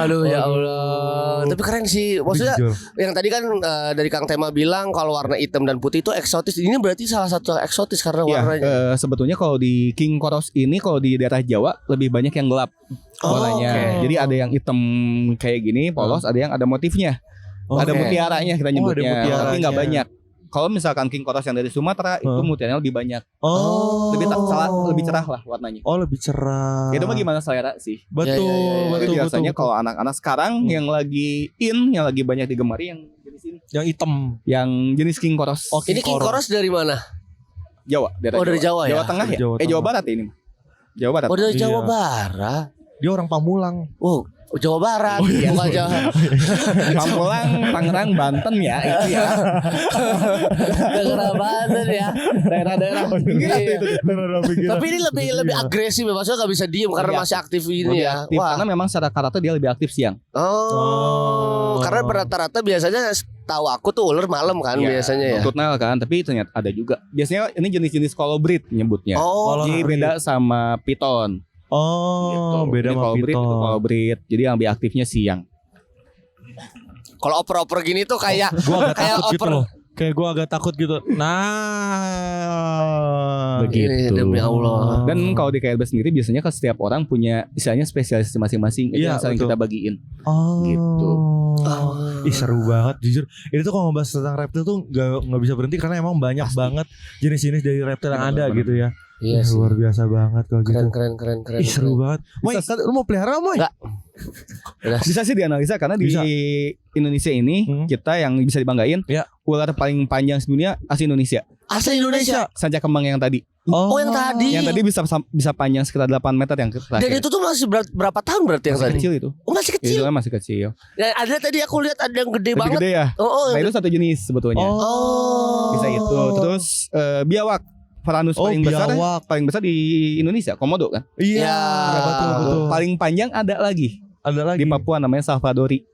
Aduh ya Allah. Tapi keren sih. Maksudnya Jujur. yang tadi kan dari Kang Tema bilang kalau warna hitam dan putih itu eksotis. Ini berarti salah satu eksotis karena Ya, warnanya. sebetulnya kalau di King Koros ini kalau di daerah Jawa lebih banyak yang gelap warnanya. oke. Jadi ada yang hitam kayak gini polos, ada yang ada motifnya. Ada Oke. mutiaranya kita nyebutnya, ada mutiaranya. tapi nggak banyak. Kalau misalkan King Koros yang dari Sumatera itu mutiaranya lebih banyak, lebih cerah lah warnanya. Oh lebih cerah. Itu mah gimana selera sih. Betul, Ya, Tapi betul. biasanya kalau anak-anak sekarang yang lagi yang lagi banyak digemari yang jenis ini, yang hitam. yang jenis King Koros. Oh, Ini King Koros dari mana? Jawa, daerah Oh, dari Jawa ya? Jawa Tengah ya? Jawa Jawa Tengah. Barat ya ini. Jawa Barat. Oh, dari Jawa Iya. Barat. Dia orang Pamulang. Oh, Jawa Barat. Bukan Jawa. Pamulang, Tangerang, Banten ya itu ya. Daerah Banten ya. Daerah-daerah pinggiran Iya. itu. Tapi ini lebih agresif ya. Maksudnya gak bisa diem karena Iya. masih aktif ini Lebih ya. aktif, karena memang secara karakter dia lebih aktif siang. Karena rata-rata biasanya tahu aku tuh ular malam kan Iya, biasanya ya. Nuntut Nile kan, tapi ternyata ada juga. Biasanya ini jenis-jenis colobrid nyebutnya. Oh, Jadi beda sama piton. Oh, Gitu. beda Ini sama colobrid, itu piton. colobrid. Jadi yang lebih aktifnya siang. kalau oper-oper gini tuh kayak Gua agak kayak takut gitu oper. loh. Kayak gua agak takut gitu. Nah, Ini demi Allah. Dan kalau di KLB sendiri biasanya kan setiap orang punya istilahnya spesialis masing-masing. Itu Iya, yang sering betul. kita bagiin. Oh. Gitu. Ih seru banget jujur. Ini tuh kalau ngebahas tentang reptil tuh nggak bisa berhenti karena emang banyak banget jenis-jenis dari reptil yang ada gitu ya. Iya Ih, sih. luar biasa banget kalau gitu. Keren. Ih seru banget. Moy, lu mau pelihara Moy? Nggak. Bisa sih dianalisa karena Bisa. di Indonesia ini kita yang bisa dibanggain Ya. ular paling panjang sedunia asli Indonesia. Asli Indonesia. Sancak kembang yang tadi. Oh, yang tadi. Yang tadi bisa panjang sekitar 8 meter yang Dan terakhir. itu tuh masih berapa tahun berarti yang masih tadi? kecil itu. Oh, masih kecil. Itu kan masih kecil. Dan ada tadi aku lihat ada yang gede Lebih banget. gede ya. Oh, Nah itu satu jenis sebetulnya. Oh. Bisa itu. Terus biawak. Varanus Oh, paling besar di Indonesia, Komodo kan. Iya, Ya. betul. Paling panjang ada lagi Ada lagi. di Papua namanya Salvadori.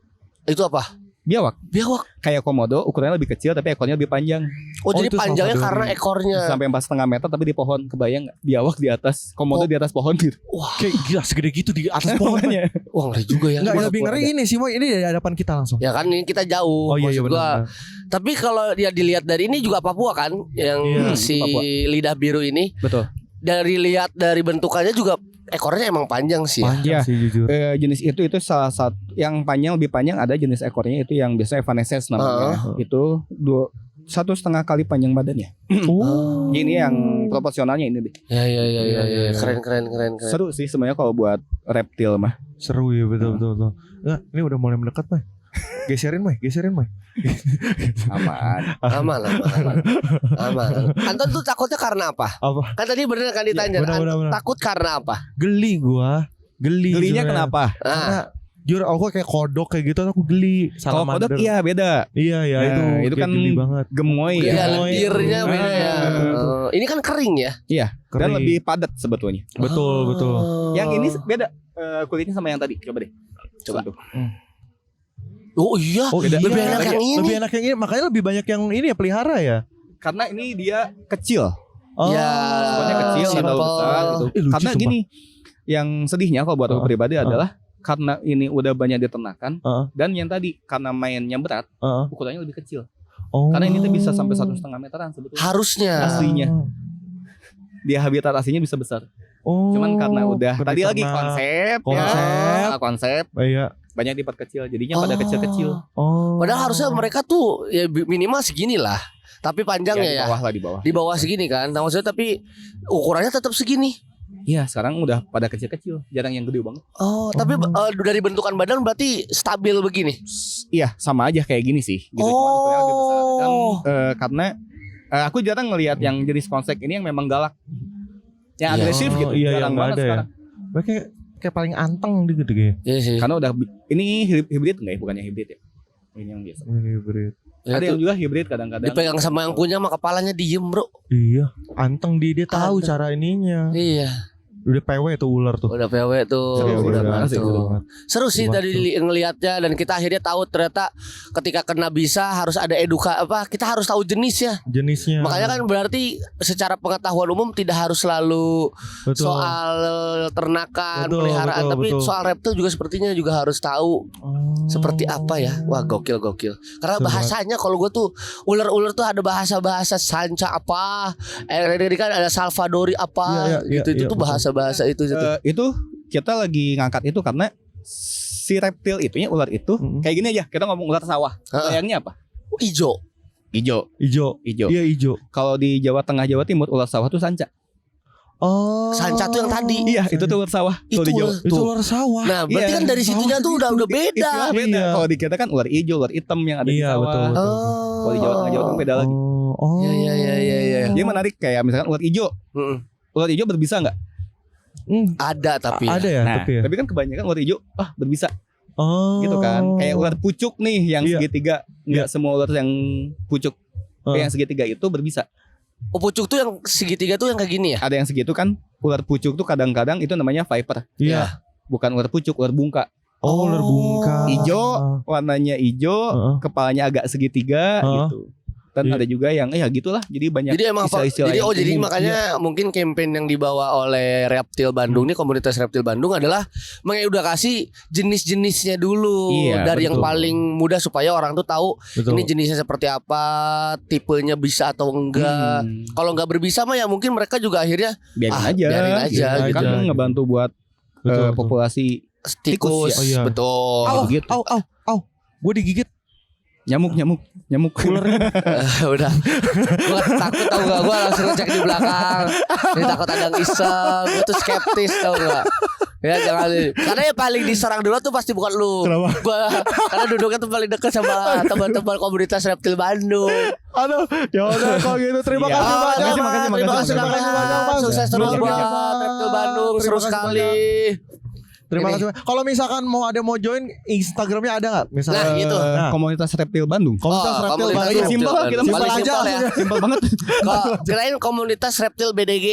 Itu apa? Biawak. Biawak. Kayak Komodo, ukurannya lebih kecil tapi ekornya lebih panjang. Oh, Oh, jadi itu panjangnya Salvador. karena ekornya. Sampai 4,5 meter tapi di pohon. Kebayang nggak? Biawak di atas, Komodo Oh. di atas pohon gitu. Wah, Kayak gila segede gitu di atas pohon. Makanya. wah ngeri juga ya. Enggak, lebih ngeri ini sih Moy. Ini dari hadapan kita langsung. Ya kan ini kita jauh. Oh iya maksud gua. benar. Tapi kalau dia dilihat dari ini juga Papua kan, yang Iya, si Papua. lidah biru ini. Betul. Lihat dari bentukannya juga ekornya emang panjang sih ya. Panjang Iya. sih jujur. Jenis itu salah satu yang panjang lebih panjang ada jenis ekornya itu yang biasanya Evanescens namanya. Itu 1,5 kali panjang badannya. Oh. Ini yang proporsionalnya ini deh. Ya. Keren. Seru sih sebenarnya kalau buat reptil mah. Seru ya betul. Nah, ini udah mulai mendekat, Mai. Geserin, Mai. Aman. Aman. Anton tuh takutnya karena apa? Apa? Kan tadi bener kan ditanya. Bener. Takut karena apa? Geli gua. Gelinya sebenarnya. kenapa? Karena jujur aku kayak kodok kayak gitu aku geli. Kalau kodok iya beda. Iya Nah, itu kayak kan geli banget. Gemoy Iya, ya. lendirnya beda ya. Ini kan kering ya. Iya. Dan Kering. lebih padat sebetulnya. Betul. Yang ini beda kulitnya sama yang tadi. Coba deh. Coba. Tuh. Oh iya, Oh, lebih iya. enak yang ini. Lebih enak yang ini, makanya lebih banyak yang ini ya pelihara ya. Karena ini dia kecil. Oh. Ya, Pokoknya kecil simple. atau besar gitu. Lucu, Karena sumpah. gini, yang sedihnya kalau buat aku pribadi Heeh. adalah karena ini udah banyak diternakan Heeh. dan yang tadi karena mainnya berat, Heeh. ukurannya lebih kecil. Oh. Karena ini tuh bisa sampai 1,5 meteran sebetulnya. Harusnya. Aslinya. Dia habitat aslinya bisa besar. Oh. Cuman karena udah Karena tadi lagi diternak. konsep. Konsep Iya. banyak diperkecil jadinya pada kecil-kecil. Oh. Padahal harusnya mereka tuh ya minimal segini lah. Tapi panjangnya di ya. bawah lah di bawah. Di bawah segini kan. Nah, maksudnya tapi ukurannya tetap segini. Iya, sekarang udah pada kecil-kecil, jarang yang gede banget. Oh, tapi dari bentukan badan berarti stabil begini. Iya, sama aja kayak gini sih. Gitu. Cuma ukurannya lebih besar. Dan karena aku jarang ngelihat yang jenis konsep ini yang memang galak, yang Iya. agresif gitu. Iya, jarang yang nggak banget ada ya. sekarang. Mereka kayak paling anteng gitu kayak. Iya sih. Karena udah ini hibrid nggak ya? Bukannya hibrid ya? Ini yang biasa. Hybrid. Ya, Ada tuh, yang juga hibrid kadang-kadang. dipegang sama yang punya mah kepalanya diem, Bro. Iya, anteng dia tahu Anteng. cara ininya. Iya. Udah PW tuh ular tuh. Udah PW tuh, udah asik, masuk. Seru sih Waktu. tadi ngelihatnya dan kita akhirnya tahu ternyata ketika kena bisa harus ada kita harus tahu jenisnya. Jenisnya. Makanya kan berarti secara pengetahuan umum tidak harus selalu Betul. soal ternakan, Betul, peliharaan, betul, tapi betul. soal reptil juga sepertinya juga harus tahu Oh. seperti apa ya. Wah, gokil. Karena Seru bahasanya kalau gue tuh ular-ular tuh ada bahasa-bahasa Sanca apa, ini kan ada Salvadori apa, Iya, gitu itu iya, tuh betul. bahasa-bahasa itu. Itu kita lagi ngangkat itu karena si reptil itunya ular itu kayak gini aja. Kita ngomong ular sawah. Bayangnya apa? Ijo. Ijo. Ijo. Iya ijo. Kalau di Jawa Tengah, Jawa Timur ular sawah tuh sanca. Oh. Sanca tuh yang tadi. Iya, itu tuh ular sawah. Itu Kalau di Jawa. Itu ular sawah. Nah, berarti Iya. kan dari situnya tuh udah beda. Istilah beda. Iya. Kalau di kita kan ular hijau, ular hitam yang ada di Iya, sawah. betul. Kalau di Jawa Tengah, Jawa Timur beda lagi. Oh. Iya. Dia menarik kayak misalkan ular hijau. Mm-mm. Ular hijau berbisa nggak? Ada tapi Ada ya, Nah, tapi ya. tapi kan kebanyakan ular hijau berbisa Oh. gitu kan. Kayak ular pucuk nih yang Iya. segitiga. Nggak semua ular yang pucuk yang segitiga itu berbisa. Oh, pucuk tuh yang segitiga tuh yang kayak gini ya? Ada yang segitu kan. Ular pucuk tuh kadang-kadang itu namanya viper. Iya. Bukan ular pucuk, ular bungka. Oh, ular bungka. Ijo, warnanya hijau, kepalanya agak segitiga gitu. Dan Iya. ada juga yang ya gitulah. Jadi banyak Jadi emang istilah-istilah yang jadi umum. makanya mungkin campaign yang dibawa oleh Reptil Bandung nih, komunitas Reptil Bandung adalah mengedukasi jenis-jenisnya dulu Iya, dari yang betul. paling mudah supaya orang tuh tahu Betul. ini jenisnya seperti apa, tipenya bisa atau enggak. Kalau nggak berbisa mah ya mungkin mereka juga akhirnya biarin aja. biarin aja, Kan gitu. ngebantu buat Betul, betul. populasi tikus, ya. Oh, iya. betul. Au, gitu. au. Gue digigit Nyamuk. ular. Udah, gue takut tau gak, gue langsung cek di belakang. Ini takut ada yang iseng, gue tuh skeptis tau gak. Ya jangan, karena yang paling diserang dulu tuh pasti bukan lu. Kenapa? Gua, karena duduknya tuh paling dekat sama teman-teman komunitas Reptil Bandung. Aduh, ya udah kalau gitu terima Iya. kasih banyak. Makasih, Mas. makasih, Terima kasih Terima Bang kasih banyak, Rehan. Mas. Sukses terus Luar buat biasa. Reptil Bandung, Terima seru kasih sekali. Terima Ini. kasih. Kalau misalkan mau ada mau join Instagramnya ada nggak? Misalnya Nah, gitu. Komunitas reptil Bandung. Komunitas Reptil komunitas Bandung. Reptil Simpel, Bandung. kita Paling simpel aja. simpel ya. Simpel banget. Kok kirain komunitas Reptil BDG.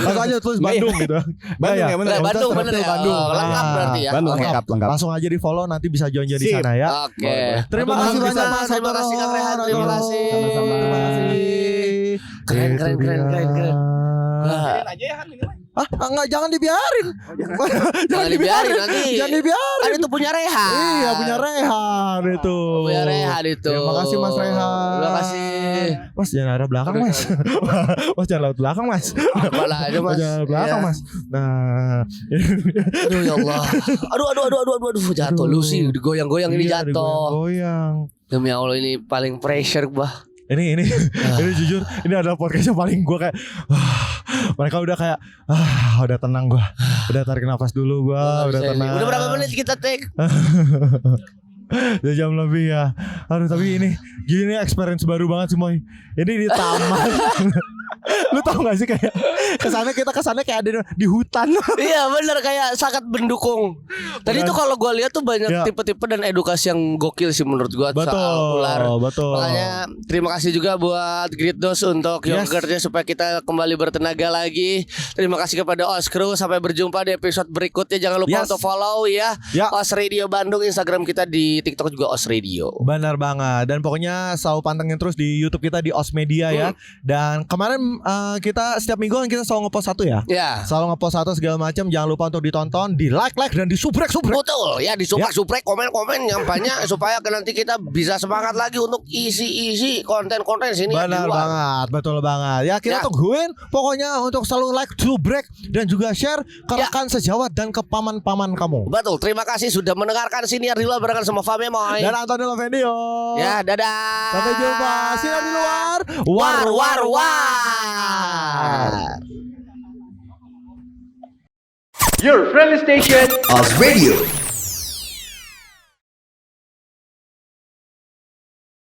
Langsung aja tulis Bandung gitu. Bandung Nah, ya, bener. Bandung Komunitas bener Reptil ya. Bandung. Oh, lengkap Nah, berarti ya. Bandung Oke. lengkap. Langsung aja di follow nanti bisa join di Sip. sana ya. Oke. Terima Aduh, kasih bisa. banyak Mas. Terima kasih Kang Rehan. Terima Aduh. kasih. Sama-sama. Terima kasih. Keren, Itu keren, keren, dia. keren, keren. Wah, aja ya Han ini mah. Enggak, jangan dibiarin. jangan dibiarin nanti. Jangan dibiarin. Kan itu punya Rehan. Iya, punya Rehan itu. Punya Rehan itu. Terima kasih Mas Rehan. Terima kasih. Mas jangan ada belakang Mas. Mas jangan lewat belakang Mas. Apalah aja Mas. Jangan lewat belakang Iya. Mas. Nah, Aduh ya Allah. Aduh jatuh lu sih digoyang-goyang ini iya, jatuh. digoyang. Demi Allah ini paling pressure bah. Ini ini jujur ini adalah podcast yang paling gue kayak mereka udah kayak udah tenang gue, udah tarik nafas dulu gue, udah tenang. Udah berapa menit kita take? 2 jam lebih ya. Aduh tapi ini gini experience baru banget semua. Ini di taman. Lu tau gak sih kayak kesannya kayak ada di hutan. Iya benar, kayak sangat mendukung. Tadi tuh kalau gue lihat tuh banyak tipe-tipe dan edukasi yang gokil sih menurut gue soal ular. Betul. Makanya terima kasih juga buat Griddos untuk yogurtnya supaya kita kembali bertenaga lagi. Terima kasih kepada Oskru. Sampai berjumpa di episode berikutnya. Jangan lupa untuk follow ya Os Radio Bandung, Instagram kita, di TikTok juga Os Radio. Benar banget. Dan pokoknya selalu pantengin terus di YouTube kita di Os Media ya. Dan kemarin kita setiap minggu kan kita selalu ngepost satu ya. Selalu ngepost satu segala macam. Jangan lupa untuk ditonton, di like dan di subrek. Betul ya, di subrek komen yang banyak supaya nanti kita bisa semangat lagi untuk isi konten-konten sini. Benar banget, betul banget. Ya kita tungguin pokoknya untuk selalu like, subrek dan juga share ke rekan sejawat dan ke paman-paman kamu. Betul. Terima kasih sudah mendengarkan Siniar di Luar barengan sama Fame Moy dan Antonio Lavendio. Ya, dadah. Sampai jumpa. Sinar di Luar. War. Your friendly station, Os Radio.